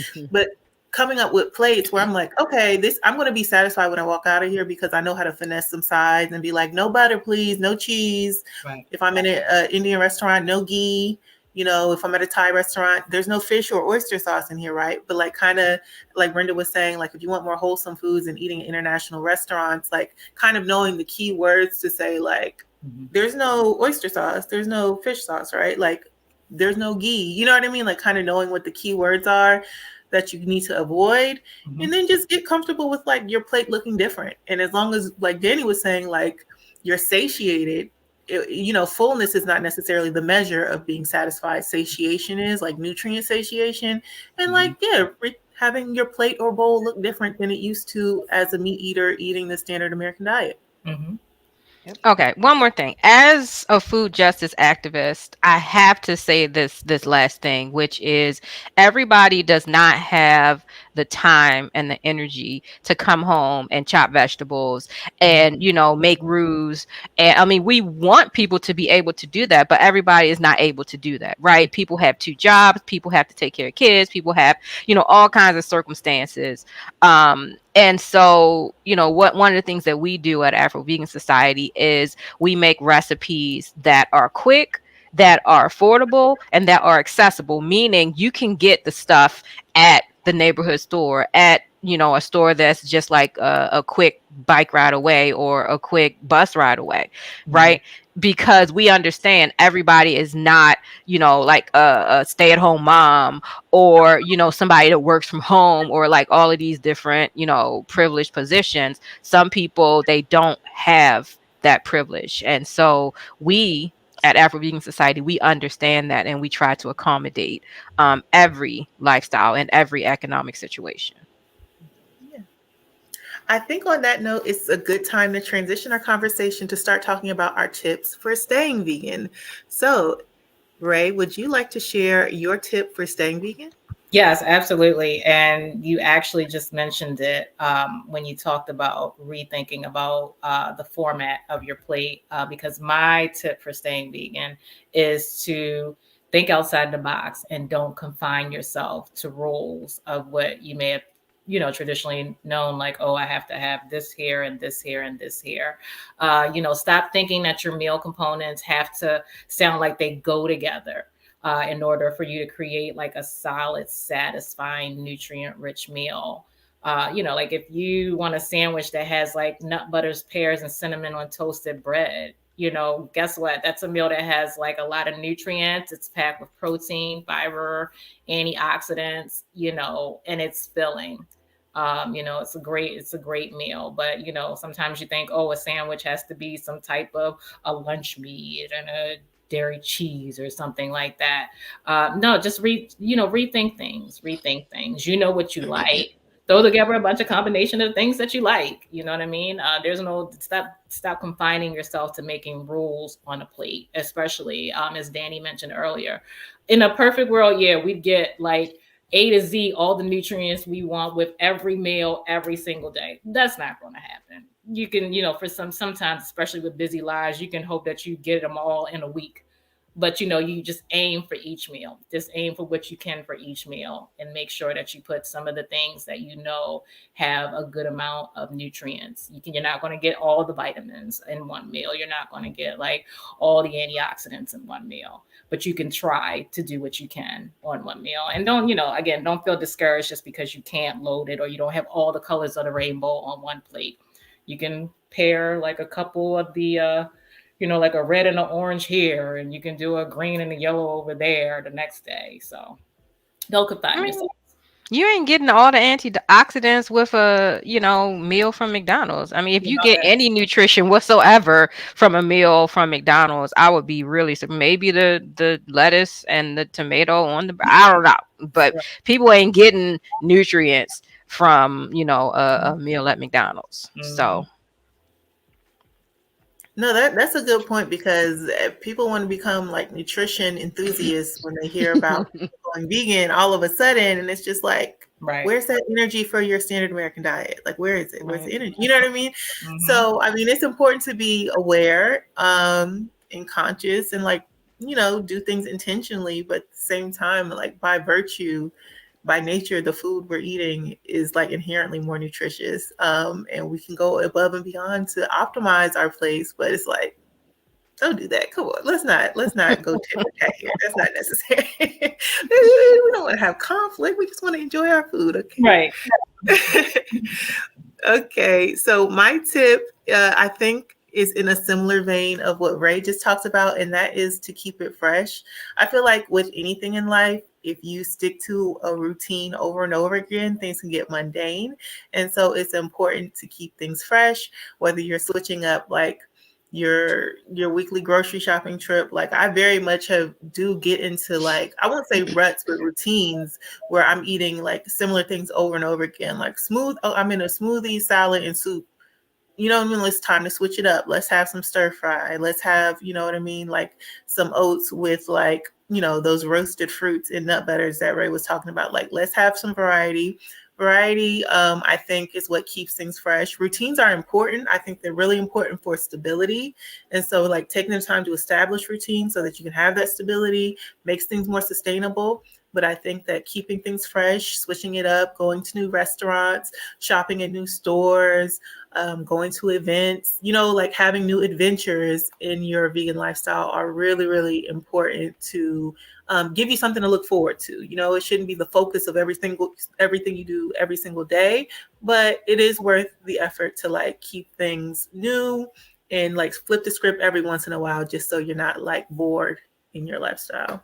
coming up with plates where I'm like, okay, I'm going to be satisfied when I walk out of here because I know how to finesse some sides and be like, no butter, please, no cheese. Right. If I'm in an Indian restaurant, no ghee. If I'm at a Thai restaurant, there's no fish or oyster sauce in here, right? But like kind of like Brenda was saying, like if you want more wholesome foods and eating at international restaurants, like kind of knowing the key words to say like, there's no oyster sauce, there's no fish sauce, right? Like there's no ghee, you know what I mean? Like kind of knowing what the key words are that you need to avoid, and then just get comfortable with like your plate looking different. And as long as, like Danny was saying, like you're satiated, fullness is not necessarily the measure of being satisfied. Satiation is like nutrient satiation, and like having your plate or bowl look different than it used to as a meat eater eating the standard American diet. Okay, one more thing. As a food justice activist, I have to say this last thing, which is everybody does not have the time and the energy to come home and chop vegetables and make roux. And I mean, we want people to be able to do that, but everybody is not able to do that, right? People have 2 jobs, people have to take care of kids, people have all kinds of circumstances. And so, one of the things that we do at Afro-Vegan Society is we make recipes that are quick, that are affordable, and that are accessible, meaning you can get the stuff at the neighborhood store, at a store that's just like a quick bike ride away or a quick bus ride away, right? Because we understand everybody is not, like a stay-at-home mom or, somebody that works from home or like all of these different, privileged positions. Some people, they don't have that privilege. And so we at Afro-Vegan Society, we understand that and we try to accommodate every lifestyle and every economic situation. I think on that note, it's a good time to transition our conversation to start talking about our tips for staying vegan. So, Ray, would you like to share your tip for staying vegan? Yes, absolutely. And you actually just mentioned it when you talked about rethinking about the format of your plate, because my tip for staying vegan is to think outside the box and don't confine yourself to rules of what you may have traditionally known, like, oh, I have to have this here and this here and this here. Stop thinking that your meal components have to sound like they go together in order for you to create like a solid, satisfying, nutrient-rich meal. Like if you want a sandwich that has like nut butters, pears, and cinnamon on toasted bread, guess what? That's a meal that has like a lot of nutrients. It's packed with protein, fiber, antioxidants, and it's filling. It's a great meal. But sometimes you think, oh, a sandwich has to be some type of a lunch meat and a dairy cheese or something like that. No, just rethink things. Rethink things. You know what you like. Throw together a bunch of combination of things that you like. You know what I mean? There's no stop confining yourself to making rules on a plate, especially as Danny mentioned earlier. In a perfect world, yeah, we'd get like A to Z, all the nutrients we want with every meal every single day. That's not going to happen. You can, for sometimes, especially with busy lives, you can hope that you get them all in a week. But you just aim for each meal. Just aim for what you can for each meal, and make sure that you put some of the things that have a good amount of nutrients. You're not going to get all the vitamins in one meal. You're not going to get like all the antioxidants in one meal, but you can try to do what you can on one meal. And don't feel discouraged just because you can't load it or you don't have all the colors of the rainbow on one plate. You can pair like a couple of the like a red and an orange here, and you can do a green and a yellow over there the next day. So don't confine yourself. You ain't getting all the antioxidants with a, meal from McDonald's. I mean, if you get any nutrition whatsoever from a meal from McDonald's, I would be really maybe the lettuce and the tomato on the, I don't know, but people ain't getting nutrients from, a meal at McDonald's. So no, that's a good point, because people want to become like nutrition enthusiasts when they hear about going vegan all of a sudden, and it's just like, right, where's that energy for your standard American diet? Like, where is it? Where's the energy? You know what I mean? Mm-hmm. So, I mean, it's important to be aware and conscious, and like, do things intentionally, but at the same time, like by nature, the food we're eating is like inherently more nutritious. And we can go above and beyond to optimize our place, but it's like, don't do that. Come on. Let's not go tit for tat here. That's not necessary. We don't want to have conflict. We just want to enjoy our food. Okay. Right. Okay. So my tip, I think, is in a similar vein of what Ray just talked about, and that is to keep it fresh. I feel like with anything in life, if you stick to a routine over and over again, things can get mundane. And so it's important to keep things fresh, whether you're switching up like your weekly grocery shopping trip. Like I very much do get into like, I won't say ruts, but routines where I'm eating like similar things over and over again, like I'm in a smoothie, salad, and soup. You know what I mean? It's time to switch it up. Let's have some stir fry. Let's have, you know what I mean? Like some oats with like, those roasted fruits and nut butters that Ray was talking about. Like, let's have some variety. Variety, I think, is what keeps things fresh. Routines are important. I think they're really important for stability. And so like taking the time to establish routines so that you can have that stability makes things more sustainable. But I think that keeping things fresh, switching it up, going to new restaurants, shopping at new stores, going to events, like having new adventures in your vegan lifestyle are really, really important to give you something to look forward to. It shouldn't be the focus of everything you do every single day, but it is worth the effort to like keep things new and like flip the script every once in a while, just so you're not like bored in your lifestyle.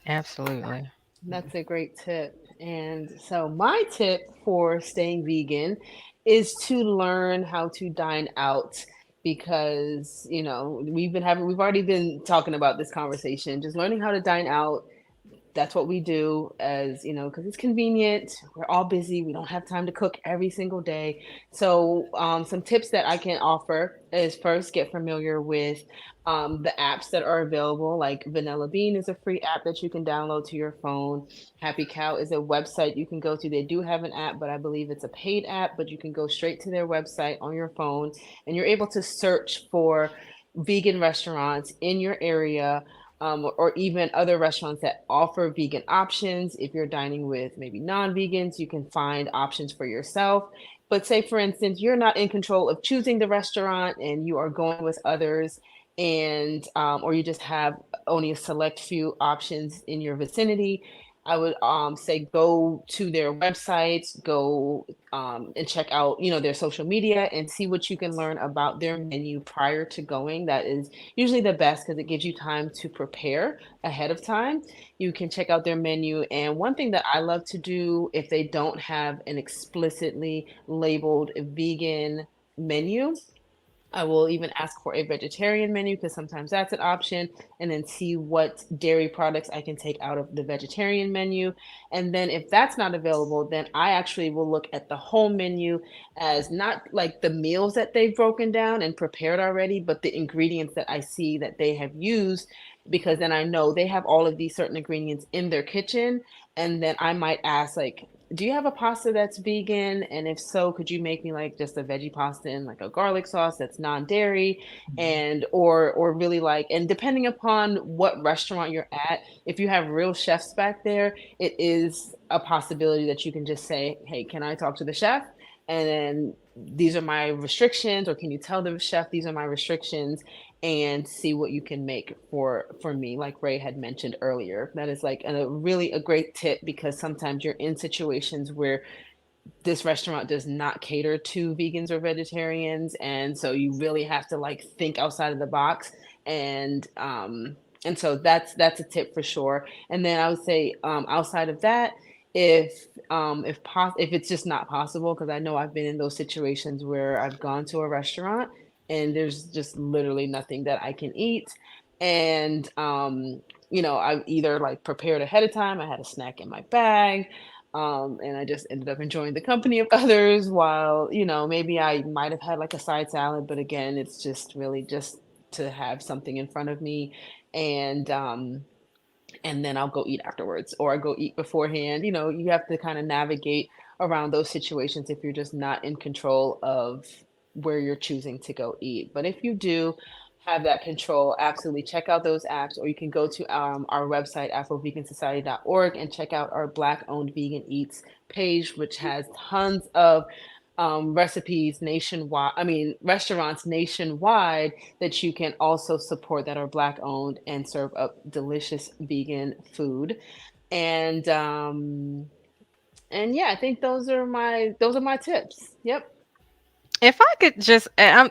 absolutely. That's a great tip. And so my tip for staying vegan is to learn how to dine out, because, we've already been talking about this conversation, just learning how to dine out. That's what we do, as because it's convenient. We're all busy. We don't have time to cook every single day. So some tips that I can offer is, first, get familiar with the apps that are available. Like Vanilla Bean is a free app that you can download to your phone. Happy Cow is a website you can go to. They do have an app, but I believe it's a paid app, but you can go straight to their website on your phone, and you're able to search for vegan restaurants in your area, or even other restaurants that offer vegan options. If you're dining with maybe non-vegans, you can find options for yourself. But say, for instance, you're not in control of choosing the restaurant and you are going with others, and or you just have only a select few options in your vicinity. I would say go to their websites, go and check out, their social media and see what you can learn about their menu prior to going. That is usually the best because it gives you time to prepare ahead of time. You can check out their menu. And one thing that I love to do if they don't have an explicitly labeled vegan menu, I will even ask for a vegetarian menu because sometimes that's an option, and then see what dairy products I can take out of the vegetarian menu. And then if that's not available, then I actually will look at the whole menu as not like the meals that they've broken down and prepared already, but the ingredients that I see that they have used, because then I know they have all of these certain ingredients in their kitchen. And then I might ask, like, do you have a pasta that's vegan? And if so, could you make me like just a veggie pasta and like a garlic sauce that's non-dairy? And or really like, and depending upon what restaurant you're at, if you have real chefs back there, it is a possibility that you can just say, hey, can I talk to the chef? And then these are my restrictions, or can you tell the chef these are my restrictions, and see what you can make for me, like Ray had mentioned earlier. That is like a great tip, because sometimes you're in situations where this restaurant does not cater to vegans or vegetarians, and so you really have to like think outside of the box. And so that's a tip for sure. And then I would say outside of that, if it's just not possible, because I know I've been in those situations where I've gone to a restaurant and there's just literally nothing that I can eat. And I've either like prepared ahead of time, I had a snack in my bag, and I just ended up enjoying the company of others, while maybe I might have had like a side salad, but again, it's just really just to have something in front of me. And then I'll go eat afterwards, or I go eat beforehand. You have to kind of navigate around those situations if you're just not in control of where you're choosing to go eat. But if you do have that control, absolutely check out those apps, or you can go to our website, afrovegansociety.org, and check out our Black-owned Vegan Eats page, which has tons of recipes nationwide. I mean, restaurants nationwide that you can also support that are Black owned and serve up delicious vegan food. And yeah, I think those are my tips. Yep. If I could just,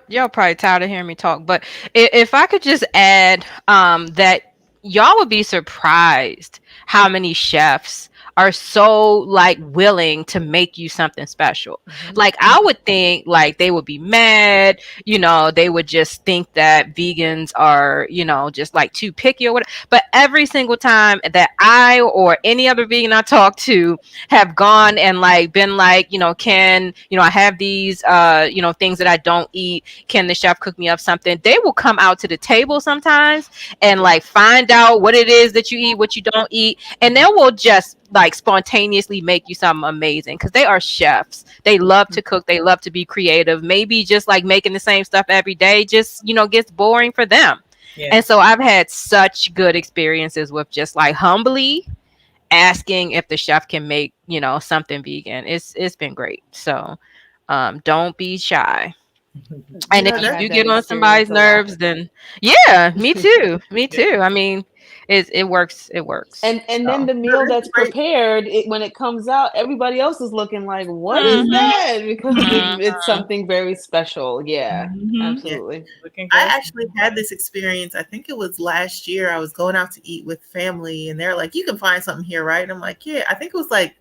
y'all probably tired of hearing me talk, but if I could just add that y'all would be surprised how many chefs are so like willing to make you something special. Like I would think like they would be mad, they would just think that vegans are, just like too picky or whatever. But every single time that I or any other vegan I talk to have gone and like been like, can, I have these things that I don't eat, can the chef cook me up something? They will come out to the table sometimes and like find out what it is that you eat, what you don't eat, and they will just like spontaneously make you something amazing, because they are chefs. They love to cook, they love to be creative. Maybe just like making the same stuff every day just gets boring for them. And so I've had such good experiences with just like humbly asking if the chef can make something vegan. It's been great. So don't be shy. And if you do get on somebody's nerves, then yeah, me too. I mean, it works. And then the meal that's prepared, when it comes out, everybody else is looking like, what is that? Because it's something very special. Yeah, absolutely. Yeah. I actually had this experience. I think it was last year. I was going out to eat with family, and they're like, you can find something here, right? And I'm like, yeah. I think it was like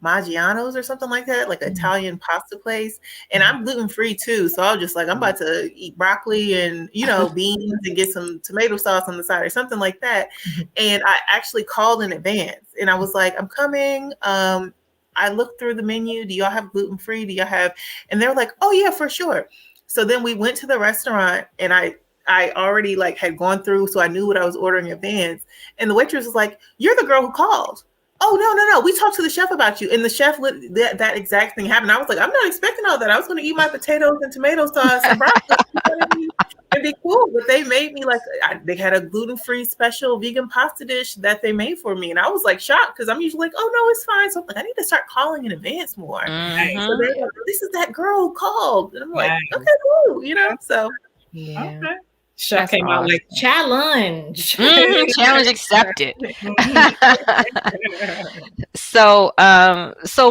Maggiano's or something like that, like Italian pasta place. And I'm gluten-free too. So I was just like, I'm about to eat broccoli and, beans and get some tomato sauce on the side or something like that. And I actually called in advance and I was like, I'm coming. I looked through the menu. Do y'all have gluten-free? Do y'all have? And they're like, oh yeah, for sure. So then we went to the restaurant, and I already like had gone through, so I knew what I was ordering in advance. And the waitress was like, you're the girl who called. Oh, no. We talked to the chef about you. And the chef, that exact thing happened. I was like, I'm not expecting all that. I was going to eat my potatoes and tomato sauce and broccoli. It'd be cool. But they made me like, they had a gluten-free special vegan pasta dish that they made for me. And I was like shocked, because I'm usually like, oh, no, it's fine. So I'm like, I need to start calling in advance more. So they're like, this is that girl who called. And I'm like, okay, cool. So. Yeah. Okay. Chef That's came out like awesome. challenge. Challenge accepted. Mhm. So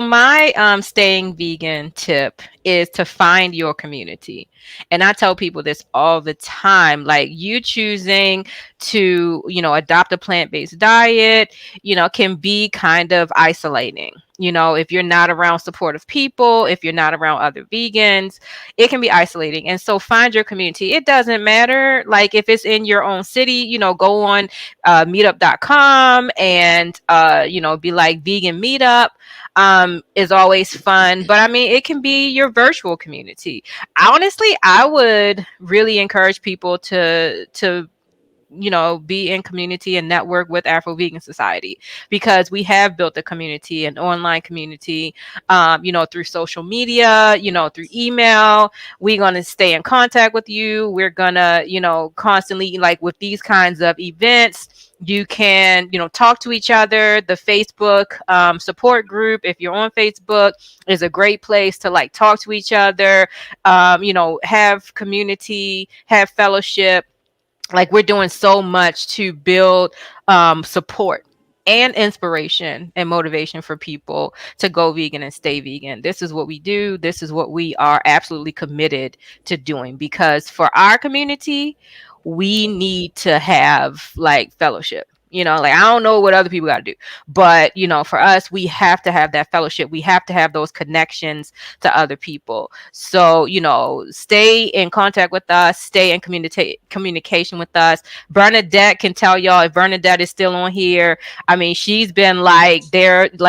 my staying vegan tip is to find your community. And I tell people this all the time, like you choosing to, adopt a plant-based diet, can be kind of isolating. If you're not around supportive people, if you're not around other vegans, it can be isolating. And so find your community. It doesn't matter like if it's in your own city, go on meetup.com and be like vegan meetup is always fun. But I mean, it can be your virtual community. Honestly, I would really encourage people to be in community and network with Afro-Vegan Society, because we have built a community, an online community, through social media, through email. We're going to stay in contact with you. We're going to, constantly, like with these kinds of events, you can, talk to each other. The Facebook support group, if you're on Facebook, is a great place to like talk to each other, have community, have fellowship. Like we're doing so much to build support and inspiration and motivation for people to go vegan and stay vegan. This is what we do. This is what we are absolutely committed to doing, because for our community, we need to have like fellowship. Like I don't know what other people got to do, but for us, we have to have that fellowship. We have to have those connections to other people. So, stay in contact with us, stay in communication with us. Bernadette can tell y'all, if Bernadette is still on here, I mean, she's been like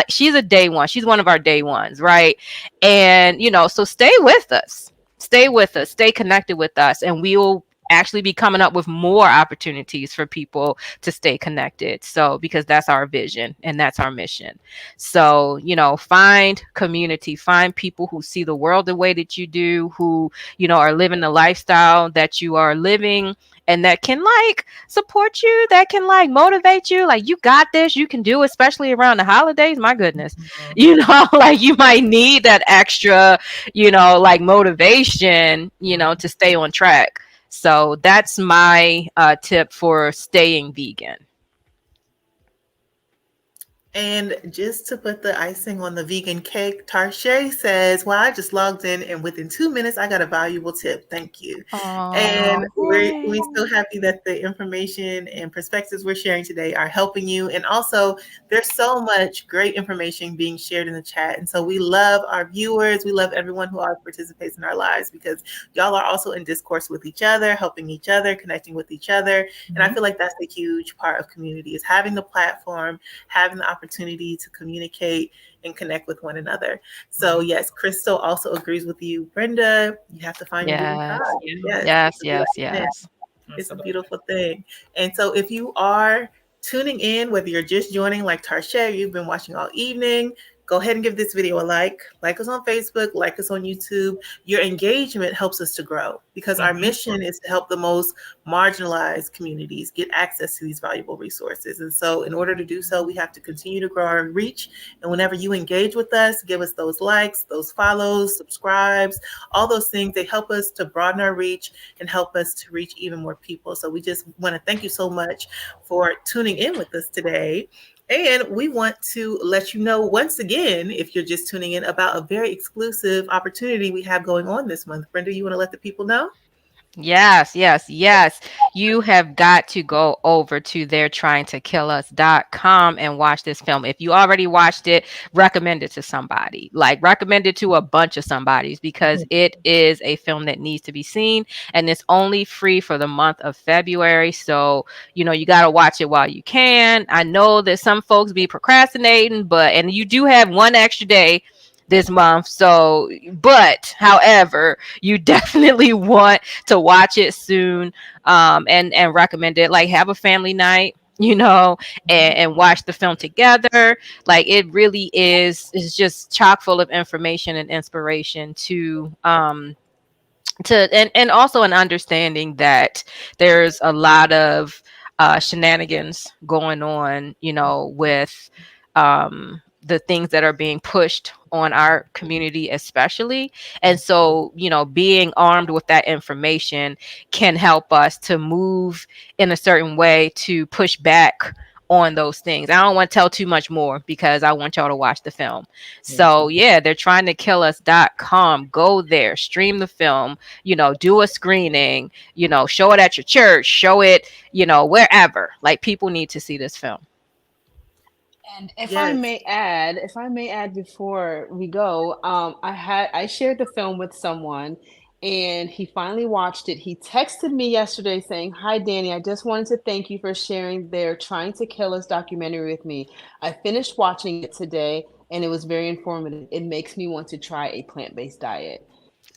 she's a day one. She's one of our day ones, right? And, so stay with us. Stay with us, stay connected with us, and we'll actually be coming up with more opportunities for people to stay connected. So, because that's our vision and that's our mission. So, find community, find people who see the world the way that you do, who, are living the lifestyle that you are living, and that can like support you, that can like motivate you. Like, you got this, you can do it, especially around the holidays. My goodness, like you might need that extra, like motivation, to stay on track. So that's my tip for staying vegan. And just to put the icing on the vegan cake, Tarshay says, well, I just logged in and within 2 minutes, I got a valuable tip. Thank you. And we're so happy that the information and perspectives we're sharing today are helping you. And also, there's so much great information being shared in the chat. And so we love our viewers. We love everyone who participates in our lives, because y'all are also in discourse with each other, helping each other, connecting with each other. And I feel like that's a huge part of community, is having the platform, having the opportunity to communicate and connect with one another. So yes, Crystal also agrees with you, Brenda. You have to find your vegan tribe. Yes. It's a beautiful thing. And so if you are tuning in, whether you're just joining like Tarshay, you've been watching all evening, go ahead and give this video a like us on Facebook, like us on YouTube. Your engagement helps us to grow, because our mission is to help the most marginalized communities get access to these valuable resources. And so in order to do so, we have to continue to grow our reach. And whenever you engage with us, give us those likes, those follows, subscribes, all those things, they help us to broaden our reach and help us to reach even more people. So we just want to thank you so much for tuning in with us today. And we want to let you know once again, if you're just tuning in, about a very exclusive opportunity we have going on this month. Brenda, you want to let the people know? Yes. You have got to go over to theretryingtokillus.com and watch this film. If you already watched it, recommend it to somebody. Like, recommend it to a bunch of somebodies, because it is a film that needs to be seen, and it's only free for the month of February. So, you got to watch it while you can. I know that some folks be procrastinating, and you do have one extra day this month. So, but however, you definitely want to watch it soon, and recommend it. Like, have a family night, and watch the film together. Like, it really is just chock full of information and inspiration and also an understanding that there's a lot of shenanigans going on, with the things that are being pushed on our community especially. And so, being armed with that information can help us to move in a certain way to push back on those things. I don't want to tell too much more because I want y'all to watch the film. So yeah, they're trying to kill us.com. Go there, stream the film, do a screening, show it at your church, show it, wherever. Like, people need to see this film. And if Yes. I may add before we go, I shared the film with someone, and he finally watched it. He texted me yesterday saying, "Hi, Danny. I just wanted to thank you for sharing their Trying to Kill Us documentary with me. I finished watching it today, and it was very informative. It makes me want to try a plant-based diet."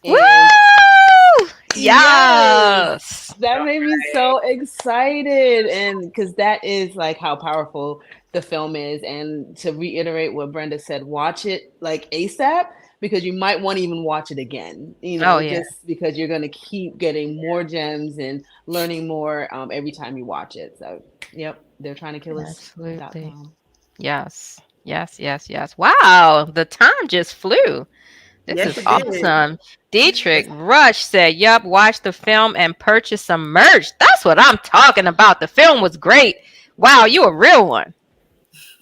Woo! And Yes. that made me so excited, and because that is like how powerful the film is. And to reiterate what Brenda said, watch it like ASAP, because you might want to even watch it again, Oh, yeah. just because you're going to keep getting more gems and learning more every time you watch it. So yep, they're trying to kill Absolutely. us.com. Yes. Yes, yes, yes. Wow, the time just flew. This Yes, is it did. awesome. Dietrich Rush said, "Yup, watch the film and purchase some merch." That's what I'm talking about. The film was great. Wow, you a real one.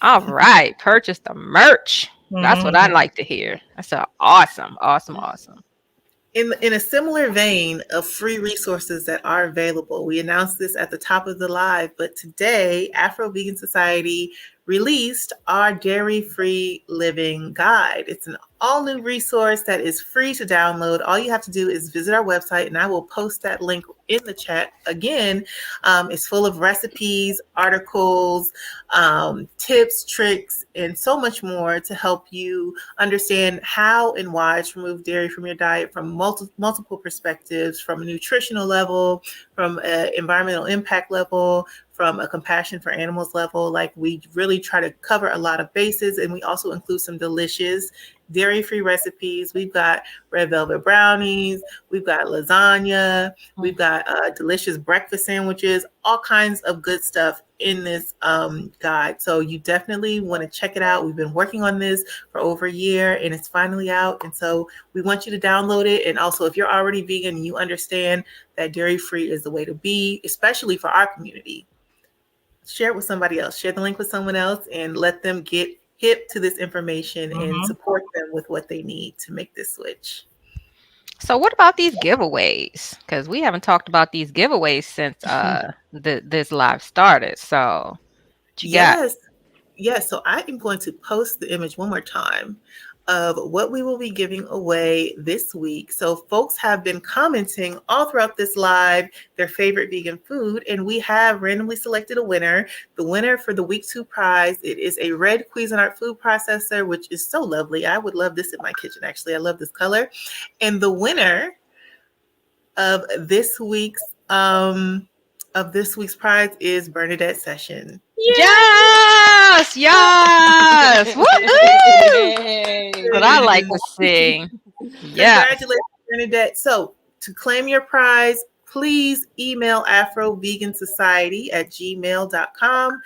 All right, purchase the merch. That's what I like to hear. That's awesome, awesome, awesome. In a similar vein of free resources that are available, we announced this at the top of the live, but today Afro-Vegan Society released our dairy-free living guide. It's an all-new resource that is free to download. All you have to do is visit our website, and I will post that link in the chat. Again, it's full of recipes, articles, tips, tricks, and so much more to help you understand how and why to remove dairy from your diet from multiple perspectives, from a nutritional level, from an environmental impact level, from a compassion for animals level. Like, we really try to cover a lot of bases, and we also include some delicious dairy-free recipes. We've got red velvet brownies, we've got lasagna, we've got delicious breakfast sandwiches, all kinds of good stuff in this guide. So you definitely want to check it out. We've been working on this for over a year, and it's finally out. And so we want you to download it. And also, if you're already vegan, you understand that dairy-free is the way to be, especially for our community. Share it with somebody else. Share the link with someone else and let them get hip to this information and support them with what they need to make this switch. So what about these giveaways? Because we haven't talked about these giveaways since this live started. So what you got? Yes. So I am going to post the image one more time of what we will be giving away this week. So folks have been commenting all throughout this live their favorite vegan food, and we have randomly selected a winner. The winner for the week 2 prize, it is a red Cuisinart food processor, which is so lovely. I would love this in my kitchen, actually. I love this color. And the winner of this week's prize is Bernadette Session. Yes, yes. Woo-hoo! What I like to see. Yeah. Congratulations, Bernadette. So to claim your prize, please email afrovegansociety@gmail.com.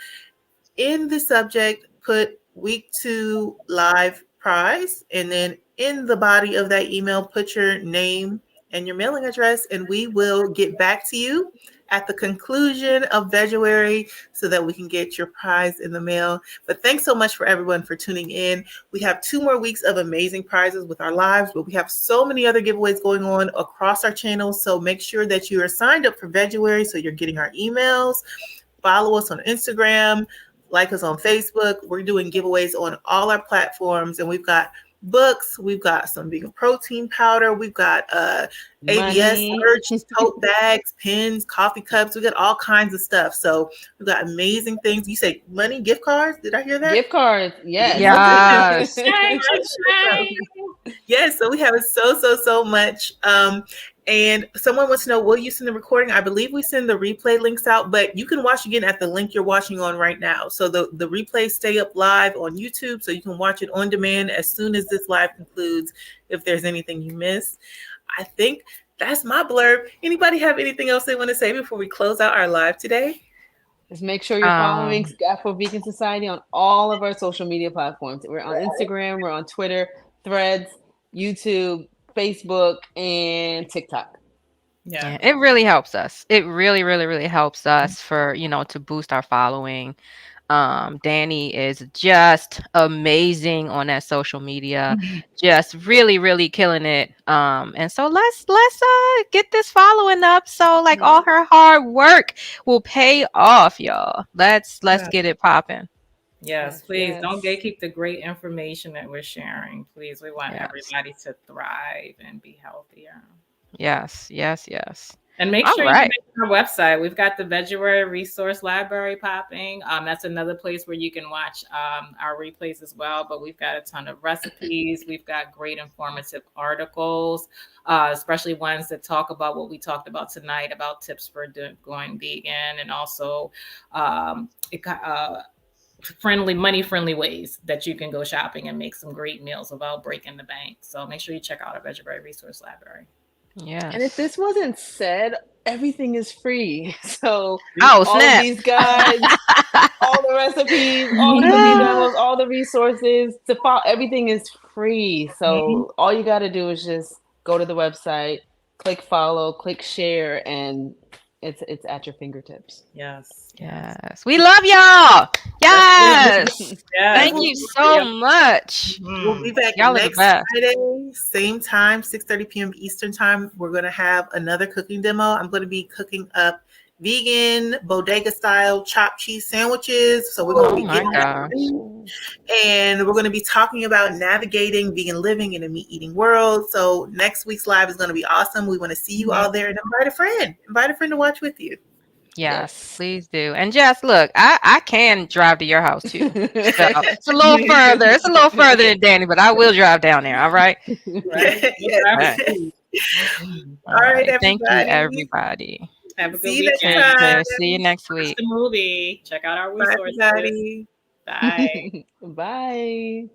In the subject, put week 2 live prize, and then in the body of that email, put your name and your mailing address, and we will get back to you at the conclusion of Veguary so that we can get your prize in the mail. But thanks so much for everyone for tuning in. We have 2 more weeks of amazing prizes with our lives, but we have so many other giveaways going on across our channels. So make sure that you are signed up for Veguary so you're getting our emails. Follow us on Instagram, like us on Facebook. We're doing giveaways on all our platforms, and we've got books, we've got some vegan protein powder, we've got AVS merch, tote bags, pins, coffee cups, we got all kinds of stuff. So we've got amazing things. You say money, gift cards? Did I hear that? Gift cards, yes. Yes. Yes, so we have so much. And someone wants to know, will you send the recording? I believe we send the replay links out, but you can watch again at the link you're watching on right now. So the replays stay up live on YouTube, so you can watch it on demand as soon as this live concludes if there's anything you miss. I think that's my blurb. Anybody have anything else they want to say before we close out our live today? Just make sure you're following Afro-Vegan Society on all of our social media platforms. We're on Instagram, we're on Twitter, Threads, YouTube, Facebook, and TikTok. Yeah, it really helps us. It really, really, really helps us for, to boost our following. Danni is just amazing on that social media, just really, really killing it. And so let's get this following up, so like all her hard work will pay off, y'all. Let's get it popping. Yes, please don't gatekeep the great information that we're sharing. Please, we want everybody to thrive and be healthier. Yes. And make All sure right. you visit our website. We've got the Vegetarian Resource Library popping. That's another place where you can watch our replays as well. But we've got a ton of recipes. We've got great informative articles, especially ones that talk about what we talked about tonight, about tips for going vegan, and also money-friendly ways that you can go shopping and make some great meals without breaking the bank. So make sure you check out our Vegetarian Resource Library. Yeah. And if this wasn't said, everything is free. So all of these guides, all the recipes, all the cooking demos, all the resources to follow, everything is free. So all you got to do is just go to the website, click follow, click share, and it's at your fingertips. Yes. We love y'all. Yes. Thank you so much. We'll be back y'all next Friday, same time, 6:30 p.m. Eastern time. We're going to have another cooking demo. I'm going to be cooking up vegan bodega style chopped cheese sandwiches. So we're going to be getting that. And we're going to be talking about navigating vegan living in a meat eating world. So next week's live is going to be awesome. We want to see you all there, and invite a friend to watch with you. Yes, please do. And Jess, look, I can drive to your house too. So it's a little further. It's a little further than Danni, but I will drive down there. All right. All right, everybody. Thank you, everybody. Have a good weekend. See you next week. Watch the movie. Check out our resources. Bye, everybody. Bye. Bye.